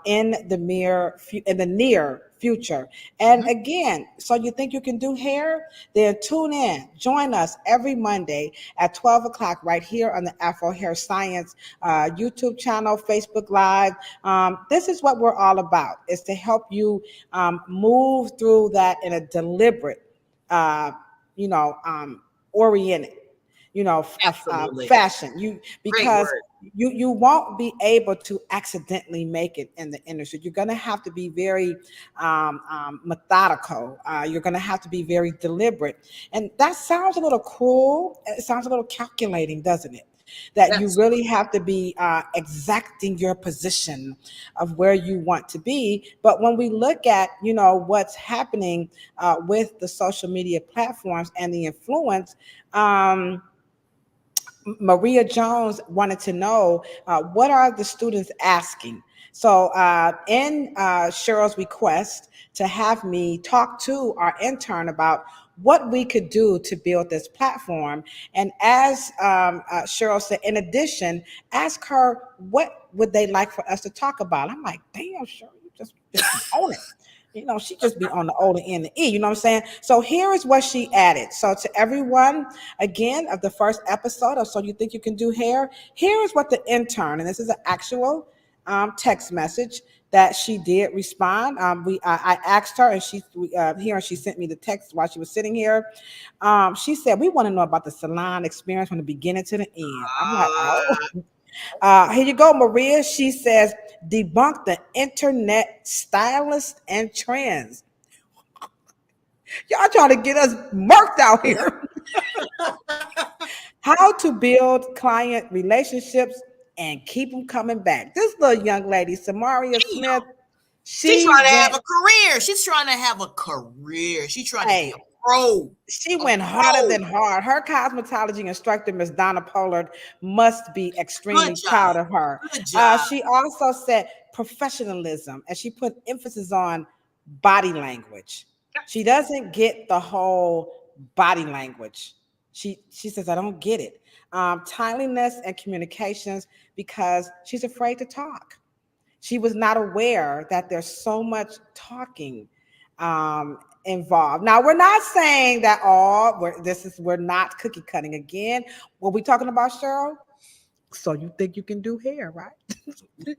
in the near future." And Mhm. again, so you think you can do hair? Then tune in. Join us every Monday at 12 o'clock right here on the Afro Hair Science YouTube channel, Facebook Live. This is what we're all about, is to help you move through that in a deliberate, uh, you know, oriented, Absolutely. fashion. Great Because word. you won't be able to accidentally make it in the industry. You're going to have to be very methodical. You're going to have to be very deliberate, and that sounds a little cruel. It sounds a little calculating, doesn't it? That you really Absolutely. have to be exacting your position of where you want to be. But when we look at, what's happening with the social media platforms and the influence, Maria Jones wanted to know what are the students asking. So, in Cheryl's request to have me talk to our intern about what we could do to build this platform, and as Cheryl said, in addition, ask her what would they like for us to talk about. I'm like, damn, Cheryl, you just be on it. She just be on the O, the N, the E. You know what I'm saying? So here is what she added. So to everyone, again, of the first episode of So You Think You Can Do Hair, here is what the intern, and this is an actual text message that she did respond. I asked her, and she sent me the text while she was sitting here. She said, "We want to know about the salon experience from the beginning to the end." I'm like, oh. Ah, Here you go, Maria. She says, "Debunk the internet stylist and trends." Y'all trying to get us murked out here. How to build client relationships and keep them coming back. This little young lady, Samaria damn. Smith, She's she trying to went, have a career. She's trying to have a career. She's trying to be hey, a pro. she A went harder pro. than hard. Her cosmetology instructor, Miss Donna Pollard, must be Good extremely proud job. of her. Good job. She also said professionalism, and she put emphasis on body language. She doesn't get the whole body language. She says, "I don't get it." Timeliness and communications, because she's afraid to talk. She was not aware that there's so much talking involved. Now, we're not saying that we're not cookie cutting again. What we talking about, Cheryl? So you think you can do hair, right?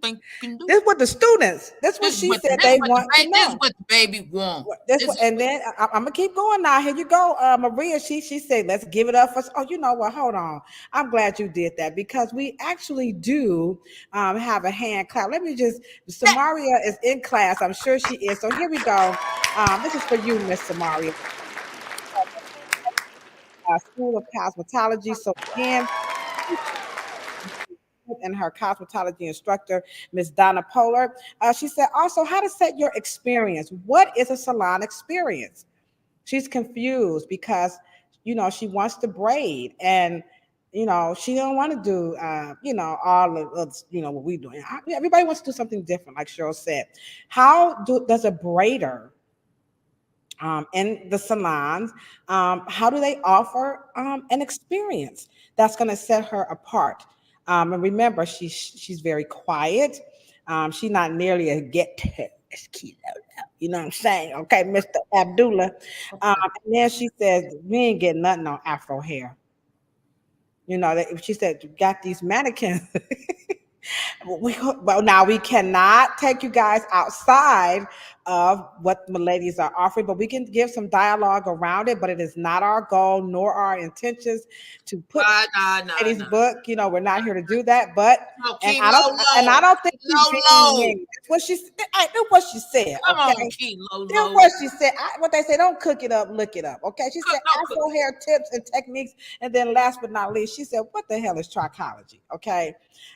Think you can do This it. is what the students. That's what This is she what said they want to this is know. what the baby want. That's This what, is and then I'm gonna keep going now. Here you go, Maria. She said, "Let's give it up for." Oh, you know what? Hold on. I'm glad you did that, because we actually do have a hand clap. Let me just. that. Samaria is in class. I'm sure she is. So here we go. This is for you, Miss Samaria. School of Cosmetology. So again, and her cosmetology instructor, Miss Donna Pollard. She said also how to set your experience. What is a salon experience? She's confused because she wants to braid, and she don't want to do all of what we doing. Everybody wants to do something different, like Cheryl said. Does a braider in the salons, how do they offer an experience that's going to set her apart? And remember, she's very quiet. She's not nearly a get kilo. You know what I'm saying? Okay, Mr. Abdullah. And then she says, "We ain't getting nothing on Afro hair." She said, "You got these mannequins." Well, now we cannot take you guys outside, of what the ladies are offering, but we can give some dialogue around it. But it is not our goal nor our intentions to put Nah. Eddie's book. We're not here to do that. But No, and Key I don't Low and Low. I don't think she's Low being Low. mean. That's what she said. I knew what she said. Come on, Okay. Key Low Then Low. what she said, what they say, don't cook it up, look it up. Okay. She said No Afro hair tips and techniques. And then last but not least, she said, what the hell is trichology? Okay.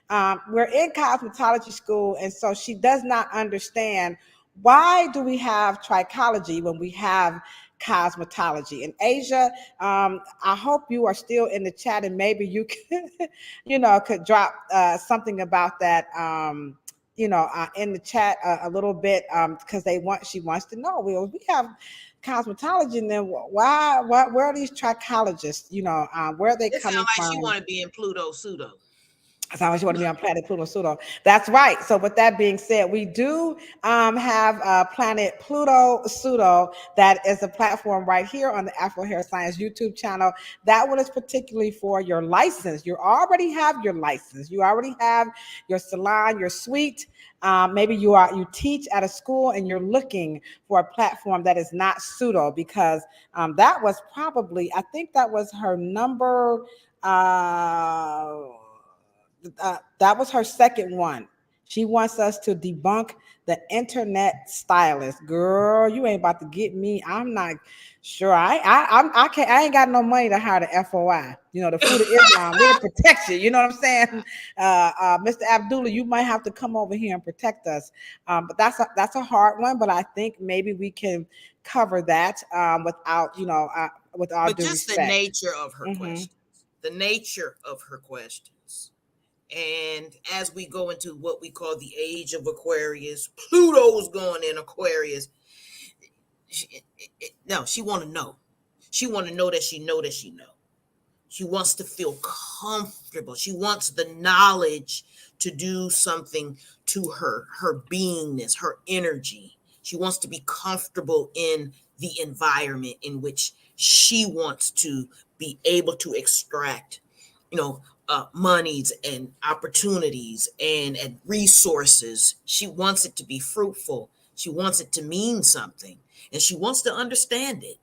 We're in cosmetology school. And so she does not understand, why do we have trichology when we have cosmetology? In Asia, I hope you are still in the chat, and maybe you could, could drop something about that. In the chat a little bit, because she wants to know. We have cosmetology, and then where are these trichologists? Where are they It sounds coming like she from? want to be in Pluto pseudo. That's how much you want to be on Planet Pluto Pseudo. That's right. So with that being said, we do have Planet Pluto Pseudo. That is a platform right here on the Afro Hair Science YouTube channel. That one is particularly for your license. You already have your license. You already have your salon, your suite. Maybe you teach at a school and you're looking for a platform that is not pseudo, because that was probably, I think that was her number. That was her second one. She wants us to debunk the internet stylist. Girl, you ain't about to get me. I'm not sure. I can't. I ain't got no money to hire the FOI. The Food of Islam. We'll protect you. You know what I'm saying? Mr. Abdullah, you might have to come over here and protect us. But that's a hard one. But I think maybe we can cover that without with all But due just the respect. nature of her Mm-hmm. questions. The nature of her questions. And as we go into what we call the age of Aquarius, Pluto's going in Aquarius. No, she want to know. She want to know that she know that she know. She wants to feel comfortable. She wants the knowledge to do something to her beingness, her energy. She wants to be comfortable in the environment in which she wants to be able to extract, monies and opportunities and resources. She wants it to be fruitful. She wants it to mean something, and she wants to understand it.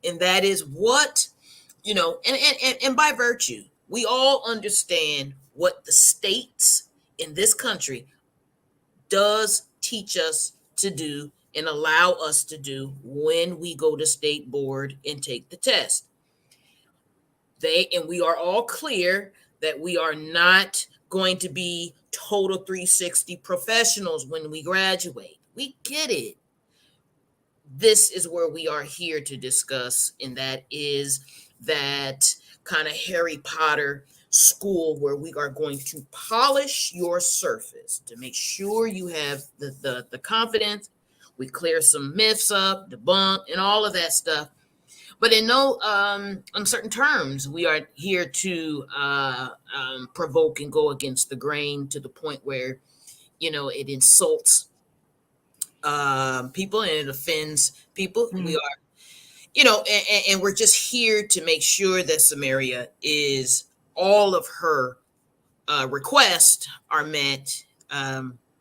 And that is what, and by virtue, we all understand what the states in this country does teach us to do and allow us to do when we go to state board and take the test. We are all clear that we are not going to be total 360 professionals when we graduate. We get it. This is where we are here to discuss, and that is that kind of Harry Potter school where we are going to polish your surface to make sure you have the confidence. We clear some myths up, debunk, and all of that stuff. But in no uncertain terms, we are here to provoke and go against the grain to the point where, it insults people and it offends people. We Mm-hmm. are, and we're just here to make sure that Samaria is all of her requests are met.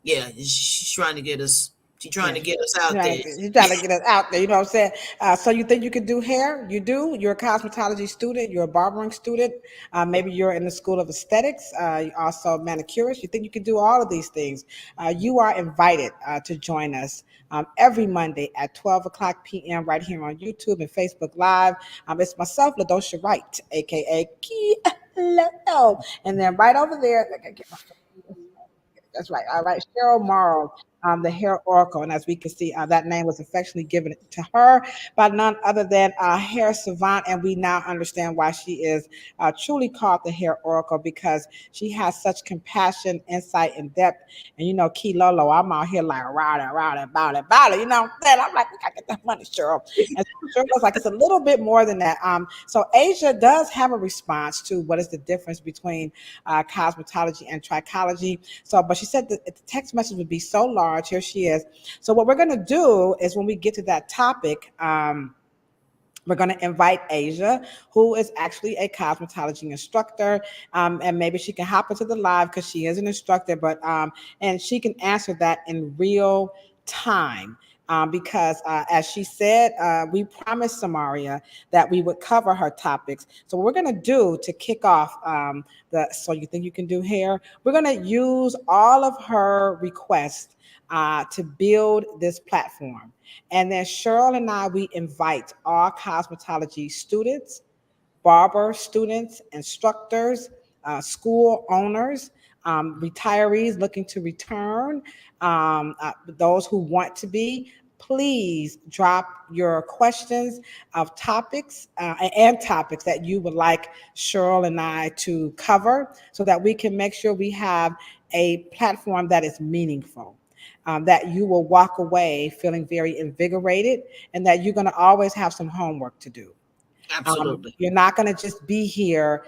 Yeah, she's trying to get us. She's trying Yeah. to get us out Right. there. You're trying to get us out there. You know what I'm saying? So you think you could do hair? You do? You're a cosmetology student. You're a barbering student. Maybe you're in the school of aesthetics. You're also a manicurist. You think you could do all of these things? You are invited to join us every Monday at 12 o'clock p.m. right here on YouTube and Facebook Live. It's myself, Ladosha Wright, aka Kilo. And then right over there, that's right. All right. Cheryl Morrow, the hair oracle. And as we can see, that name was affectionately given to her by none other than hair savant. And we now understand why she is truly called the hair oracle, because she has such compassion, insight, and depth. And Key Lolo, I'm out here like rowdy, about it. You know what I'm saying? I'm like, we gotta get that money, Cheryl. And Cheryl was like, it's a little bit more than that. So Asia does have a response to what is the difference between cosmetology and trichology. So, but she said that the text message would be so large. Here she is. So, what we're going to do is when we get to that topic, we're going to invite Asia, who is actually a cosmetology instructor, and maybe she can hop into the live because she is an instructor. But and she can answer that in real time. because, as she said, we promised Samaria that we would cover her topics. So what we're going to do to kick off so you think you can do hair, we're going to use all of her requests to build this platform. And then Cheryl and I, we invite all cosmetology students, barber students, instructors, school owners, retirees looking to return, those who want to be. Please drop your questions of topics and topics that you would like Cheryl and I to cover so that we can make sure we have a platform that is meaningful. That you will walk away feeling very invigorated and that you're going to always have some homework to do. Absolutely. You're not going to just be here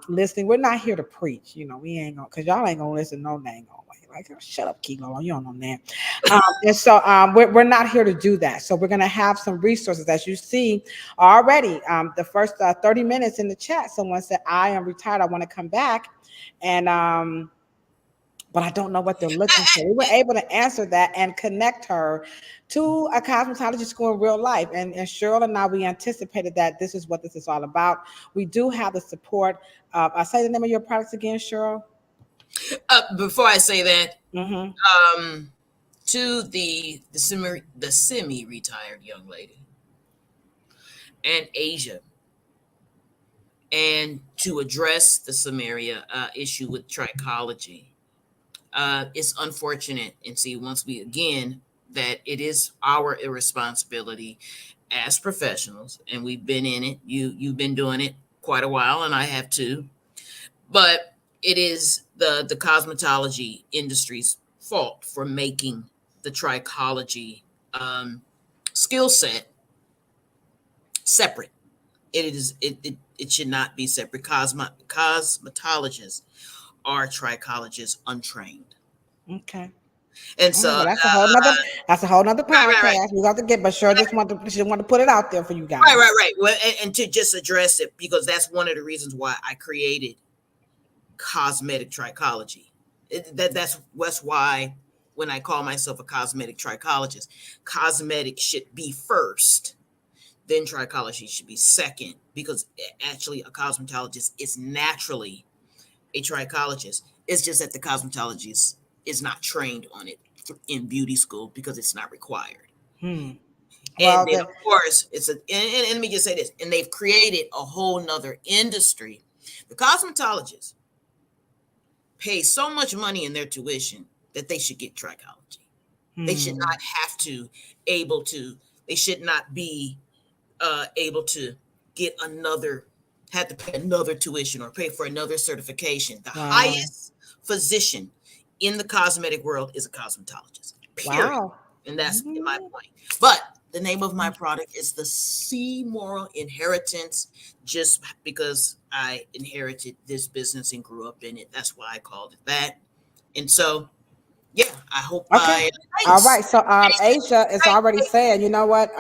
listening. We're not here to preach. We ain't going to, because y'all ain't going to listen no dang on way. Like, oh, shut up, Kilo. You don't know that. And so we're not here to do that. So we're going to have some resources. As you see already, the first 30 minutes in the chat, someone said, I am retired. I want to come back. And but I don't know what they're looking for. We were able to answer that and connect her to a cosmetology school in real life. And Cheryl and I, we anticipated that this is what this is all about. We do have the support. I'll say the name of your products again, Cheryl. Before I say that, Mm-hmm. to the semi-retired young lady and Asia, and to address the Samaria issue with trichology. It's unfortunate, and see, once we again, that it is our irresponsibility as professionals, and we've been in it. You've been doing it quite a while, and I have too. But it is the cosmetology industry's fault for making the trichology skill set separate. It should not be separate. Cosmetologists are trichologists untrained. Okay. And All right, so well, that's a whole nother right. podcast. We got to get, but sure, she want to put it out there for you guys. Right. Well, and to just address it, because that's one of the reasons why I created cosmetic trichology. That's why when I call myself a cosmetic trichologist, cosmetic should be first, then trichology should be second, because actually a cosmetologist is naturally a trichologist. It's just that the cosmetologist is not trained on it in beauty school because it's not required. Well, And then, of course, and let me just say this, and they've created a whole nother industry. The cosmetologists pay so much money in their tuition that they should get trichology. They should not have to they should not be able to have to pay another tuition or pay for another certification. The highest physician in the cosmetic world is a cosmetologist, period. Wow. And that's my point. But the name of my product is the C Morrow Inheritance, just because I inherited this business and grew up in it. That's why I called it that. And so, yeah, I hope. Okay. All right. So Asia is already saying, you know what?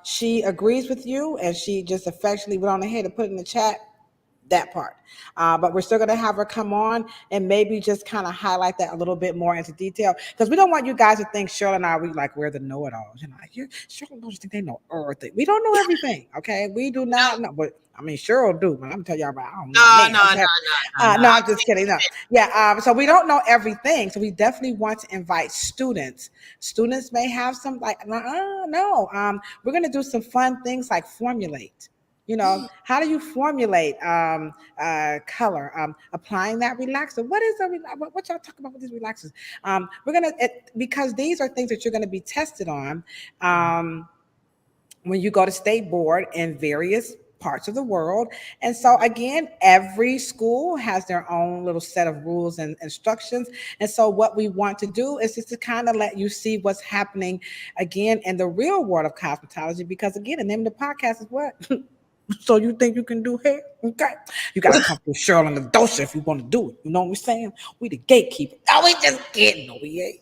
She agrees with you, and she just affectionately went on ahead and put in the chat that part. But we're still going to have her come on and maybe just kind of highlight that a little bit more into detail, because we don't want you guys to think Cheryl and I, we're the know-it-alls. Cheryl don't think they know everything. We don't know everything. Okay. We do not know, but I mean, Cheryl do, but I'm telling y'all about, I don't know. No, I'm just kidding. No. Yeah. So we don't know everything. So we definitely want to invite students. Students may have some no. We're going to do some fun things like formulate. How do you formulate color? Applying that relaxer. What is what y'all talk about with these relaxers? Because these are things that you're gonna be tested on when you go to state board in various parts of the world. And so again, every school has their own little set of rules and instructions. And so what we want to do is just to kind of let you see what's happening again in the real world of cosmetology, because again, the name of the podcast is what? So you think you can do hair? Okay. You got to come through Cheryl and Ladosha if you want to do it. You know what we're saying? We the gatekeeper. No, we just kidding. No, we ain't.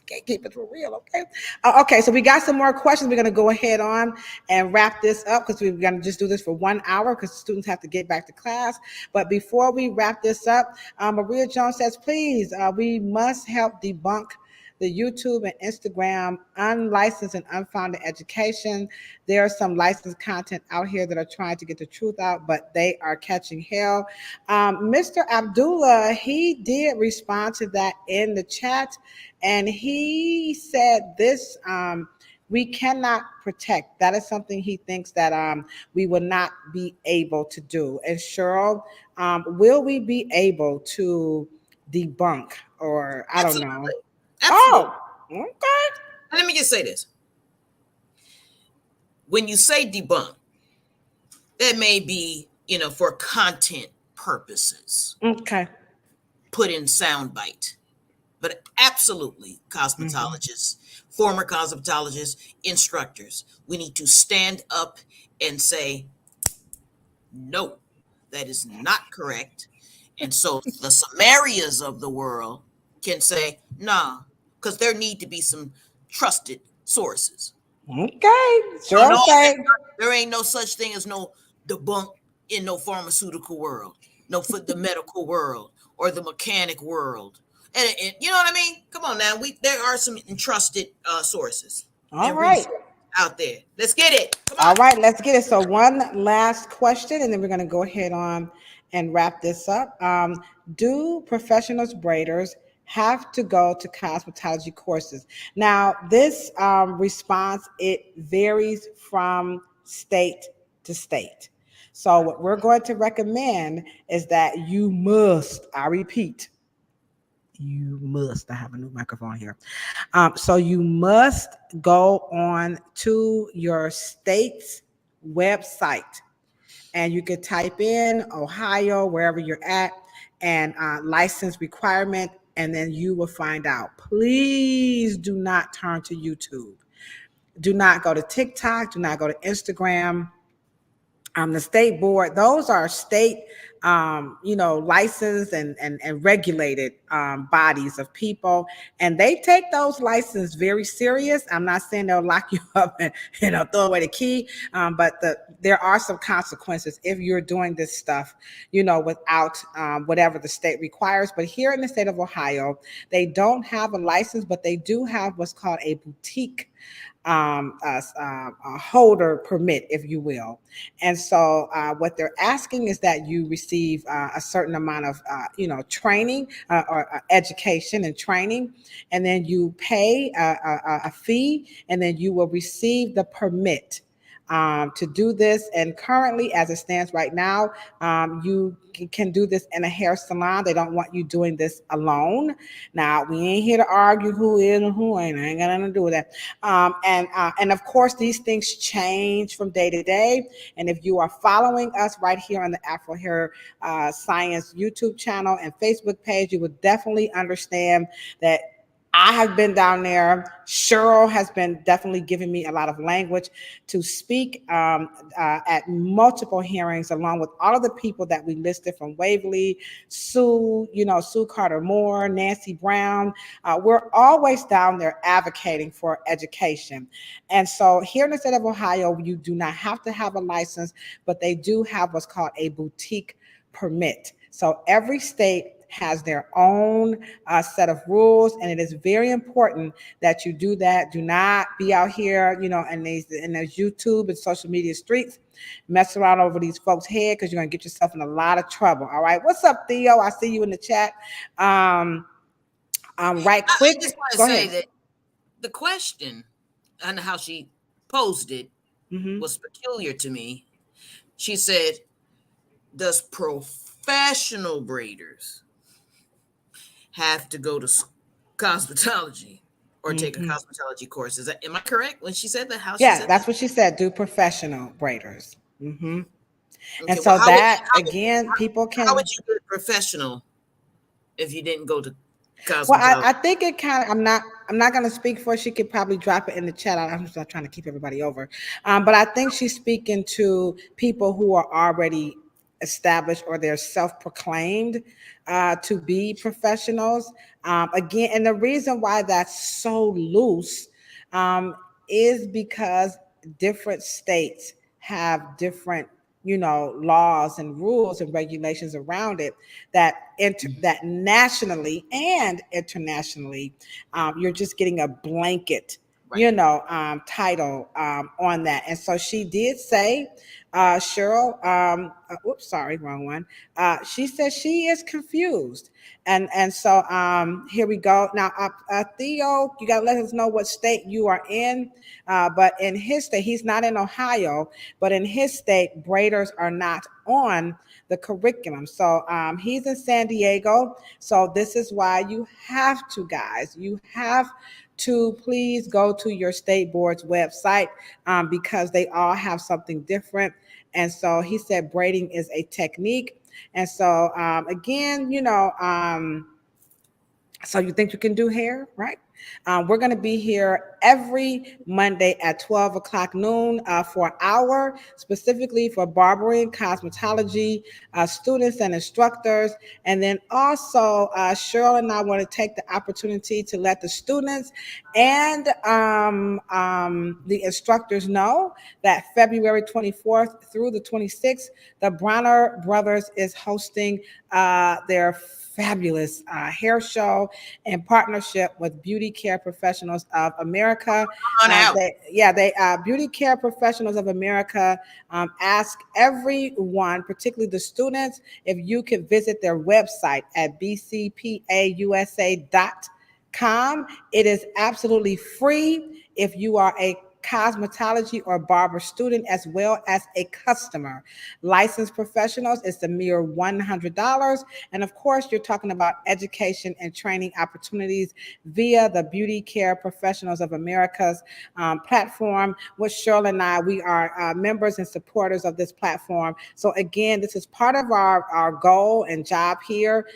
Gatekeepers for real, okay? Okay, so we got some more questions. We're going to go ahead on and wrap this up, because we're going to just do this for 1 hour because students have to get back to class. But before we wrap this up, Maria Jones says, please, we must help debunk the YouTube and Instagram unlicensed and unfounded education. There are some licensed content out here that are trying to get the truth out, but they are catching hell. Mr. Abdullah, he did respond to that in the chat, and he said this. We cannot protect. That is something he thinks that we will not be able to do. And Cheryl, will we be able to debunk, or I don't know? Absolutely. Absolutely. Oh, okay. Let me just say this. When you say debunk, that may be, for content purposes, Okay. put in soundbite. But absolutely, cosmetologists, former cosmetologists, instructors, we need to stand up and say, no, that is not correct. And so the Samarias of the world can say, nah, because there need to be some trusted sources. Okay. So Cheryl say. there ain't no such thing as no debunk in no pharmaceutical world, no for the medical world or the mechanic world. And you know what I mean? Come on now. There are some entrusted sources All and right. resources out there. Let's get it. Come All on. right, let's get it. So one last question, and then we're going to go ahead on and wrap this up. Do professionals braiders have to go to cosmetology courses? Now, this response, it varies from state to state. So what we're going to recommend is that you must, I repeat, you must, I have a new microphone here. So you must go on to your state's website, and you could type in Ohio, wherever you're at, and license requirement, and then you will find out. Please do not turn to YouTube. Do not go to TikTok. Do not go to Instagram. The state board, those are state licensed and regulated bodies of people, and they take those licenses very serious. I'm not saying they'll lock you up and throw away the key, but there are some consequences if you're doing this stuff without whatever the state requires. But here in the state of Ohio, they don't have a license, but they do have what's called a boutique a holder permit, if you will. And so what they're asking is that you receive a certain amount of, training or education and training, and then you pay a fee, and then you will receive the permit to do this. And currently, as it stands right now, you can do this in a hair salon. They don't want you doing this alone. Now, we ain't here to argue who is and who ain't. I ain't got nothing to do with that. And of course, these things change from day to day. And if you are following us right here on the Afro Hair Science YouTube channel and Facebook page, you will definitely understand that I have been down there. Cheryl has been definitely giving me a lot of language to speak at multiple hearings, along with all of the people that we listed from Waverly, Sue, Sue Carter Moore, Nancy Brown. We're always down there advocating for education. And so here in the state of Ohio, you do not have to have a license, but they do have what's called a boutique permit. So every state has their own set of rules, and it is very important that you do that. Do not be out here, in these YouTube and social media streets, mess around over these folks' head, because you're gonna get yourself in a lot of trouble. All right, what's up, Theo? I see you in the chat. Right quick. I just want to Go say ahead. that the question and how she posed it was peculiar to me. She said, does professional braiders have to go to cosmetology or take a cosmetology course? Am I correct when she said that? How she Yeah, said that's that? what she said. Do professional braiders. And Okay. Well, so that again, people how would can. you get a professional if you didn't go to Well, cosmetology? I think it kind of. I'm not going to speak for. She could probably drop it in the chat. I'm just not trying to keep everybody over. But I think she's speaking to people who are already established, or they're self-proclaimed to be professionals. Again, and the reason why that's so loose um, is because different states have different laws and rules and regulations around it that that nationally and internationally, you're just getting a blanket Right. title on that. And so she did say, Cheryl, oops, sorry, wrong one. She says she is confused. And so here we go. Now, Theo, you got to let us know what state you are in. But in his state, he's not in Ohio, but in his state, braiders are not on the curriculum. So he's in San Diego. So this is why you have to, guys, you have to please go to your state board's website because they all have something different. And so he said braiding is a technique. And so again, so you think you can do hair, right? We're going to be here every Monday at 12 o'clock noon for an hour, specifically for barbering, cosmetology, students and instructors. And then also, Cheryl and I want to take the opportunity to let the students and the instructors know that February 24th through the 26th, the Bronner Brothers is hosting their fabulous hair show in partnership with Beauty Care Professionals of America. On out. They Beauty Care Professionals of America ask everyone, particularly the students, if you could visit their website at bcpausa.com. It is absolutely free if you are a cosmetology or barber student as well as a customer. Licensed professionals is the mere $100. And of course, you're talking about education and training opportunities via the Beauty Care Professionals of America's platform. With Cheryl and I, we are members and supporters of this platform. So again, this is part of our goal and job here.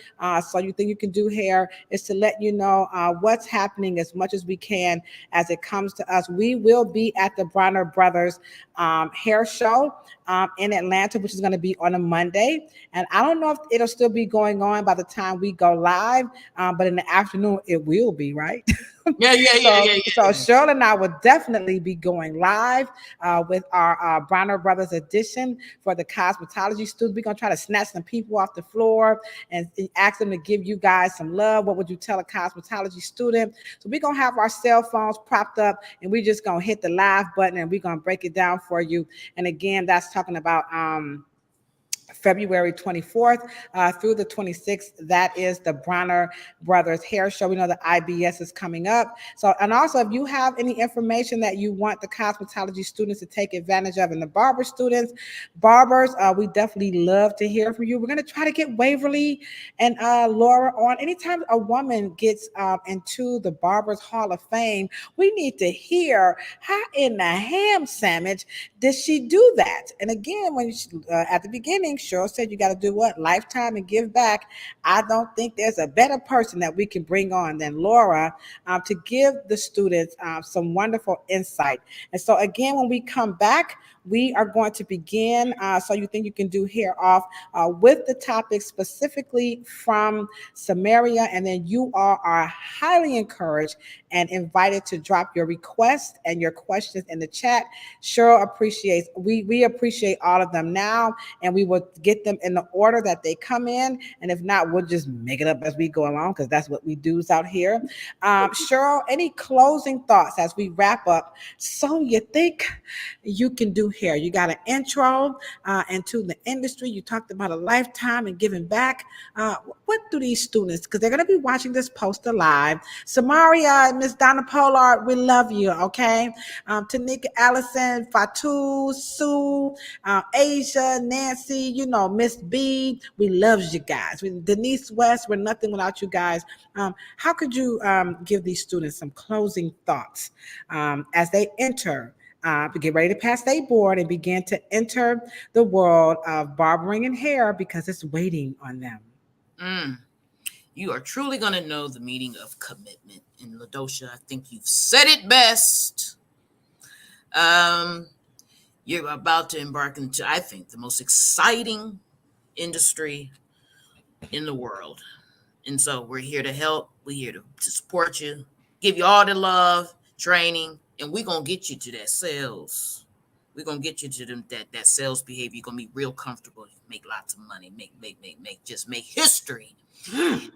So you think you can do hair is to let you know what's happening as much as we can as it comes to us. We will be at the Bronner Brothers hair show in Atlanta, which is going to be on a Monday. And I don't know if it'll still be going on by the time we go live, but in the afternoon it will be, right? So Cheryl and I will definitely be going live with our Bronner Brothers edition for the cosmetology students. We're going to try to snatch some people off the floor and ask them to give you guys some love. What would you tell a cosmetology student? So we're going to have our cell phones propped up and we're just going to hit the live button and we're going to break it down for you. And again, that's talking about February 24th through the 26th. That is the Bronner Brothers Hair Show. We know the IBS is coming up. So, and also if you have any information that you want the cosmetology students to take advantage of and the barber students, barbers, we definitely love to hear from you. We're going to try to get Waverly and Laura on. Anytime a woman gets into the Barbers Hall of Fame, we need to hear how in the ham sandwich did she do that? And again, when she, at the beginning, Cheryl said you got to do what? Lifetime and give back. I don't think there's a better person that we can bring on than Laura to give the students some wonderful insight. And so again, when we come back, we are going to begin. So you think you can do hair off with the topic specifically from Samaria. And then you all are highly encouraged and invited to drop your requests and your questions in the chat. Cheryl appreciates, we appreciate all of them now, and we will get them in the order that they come in. And if not, we'll just make it up as we go along because that's what we do out here. Cheryl, any closing thoughts as we wrap up? So you think you can do hair? You got an intro into the industry. You talked about a lifetime and giving back. What do these students, because they're going to be watching this poster live. Samaria, Miss Donna Pollard, we love you, okay? Tanika Allison, Fatu, Sue, Asia, Nancy, Miss B, we love you guys. Denise West, we're nothing without you guys. How could you give these students some closing thoughts as they enter, get ready to pass their board and begin to enter the world of barbering and hair because it's waiting on them? You are truly going to know the meaning of commitment. In Ladosha, I think you've said it best. You're about to embark into, I think, the most exciting industry in the world. And so we're here to help. We're here to support you, give you all the love, training, and we're going to get you to that sales We're gonna get you to them that sales behavior. You're gonna be real comfortable, make lots of money, just make history. And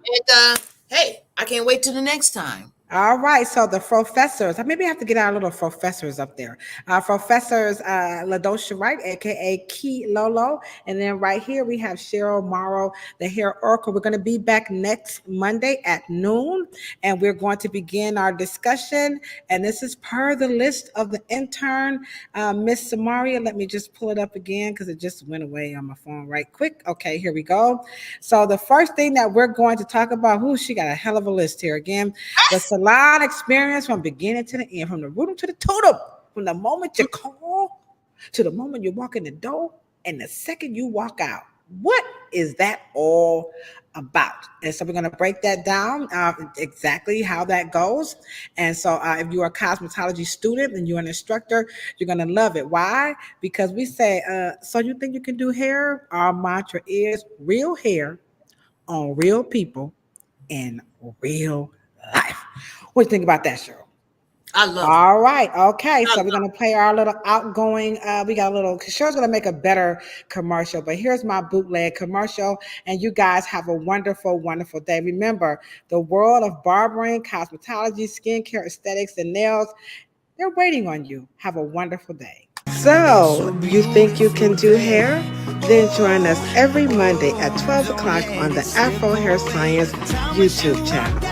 hey, I can't wait till the next time. All right, so the professors, maybe I have to get our little professors up there. Professors Ladosha Wright, aka Key Lolo, and then right here we have Cheryl Morrow, the hair oracle. We're going to be back next Monday at noon, and we're going to begin our discussion. And this is per the list of the intern, Miss Samaria. Let me just pull it up again because it just went away on my phone right quick. Okay, here we go. So the first thing that we're going to talk about, she got a hell of a list here again. The salon experience from beginning to the end, from the rootem to the totem, from the moment you call to the moment you walk in the door and the second you walk out. What is that all about? And so we're going to break that down, exactly how that goes. And so if you're a cosmetology student and you're an instructor, you're going to love it. Why? Because we say, so you think you can do hair? Our mantra is real hair on real people in real life. What do you think about that, Cheryl? I love it. All right. Okay. I So we're love going to play our little outgoing. We got a little, Cheryl's going to make a better commercial, but here's my bootleg commercial. And you guys have a wonderful, wonderful day. Remember, the world of barbering, cosmetology, skincare, aesthetics, and nails, they're waiting on you. Have a wonderful day. So, you think you can do hair? Then join us every Monday at 12 o'clock on the Afro Hair Science YouTube channel.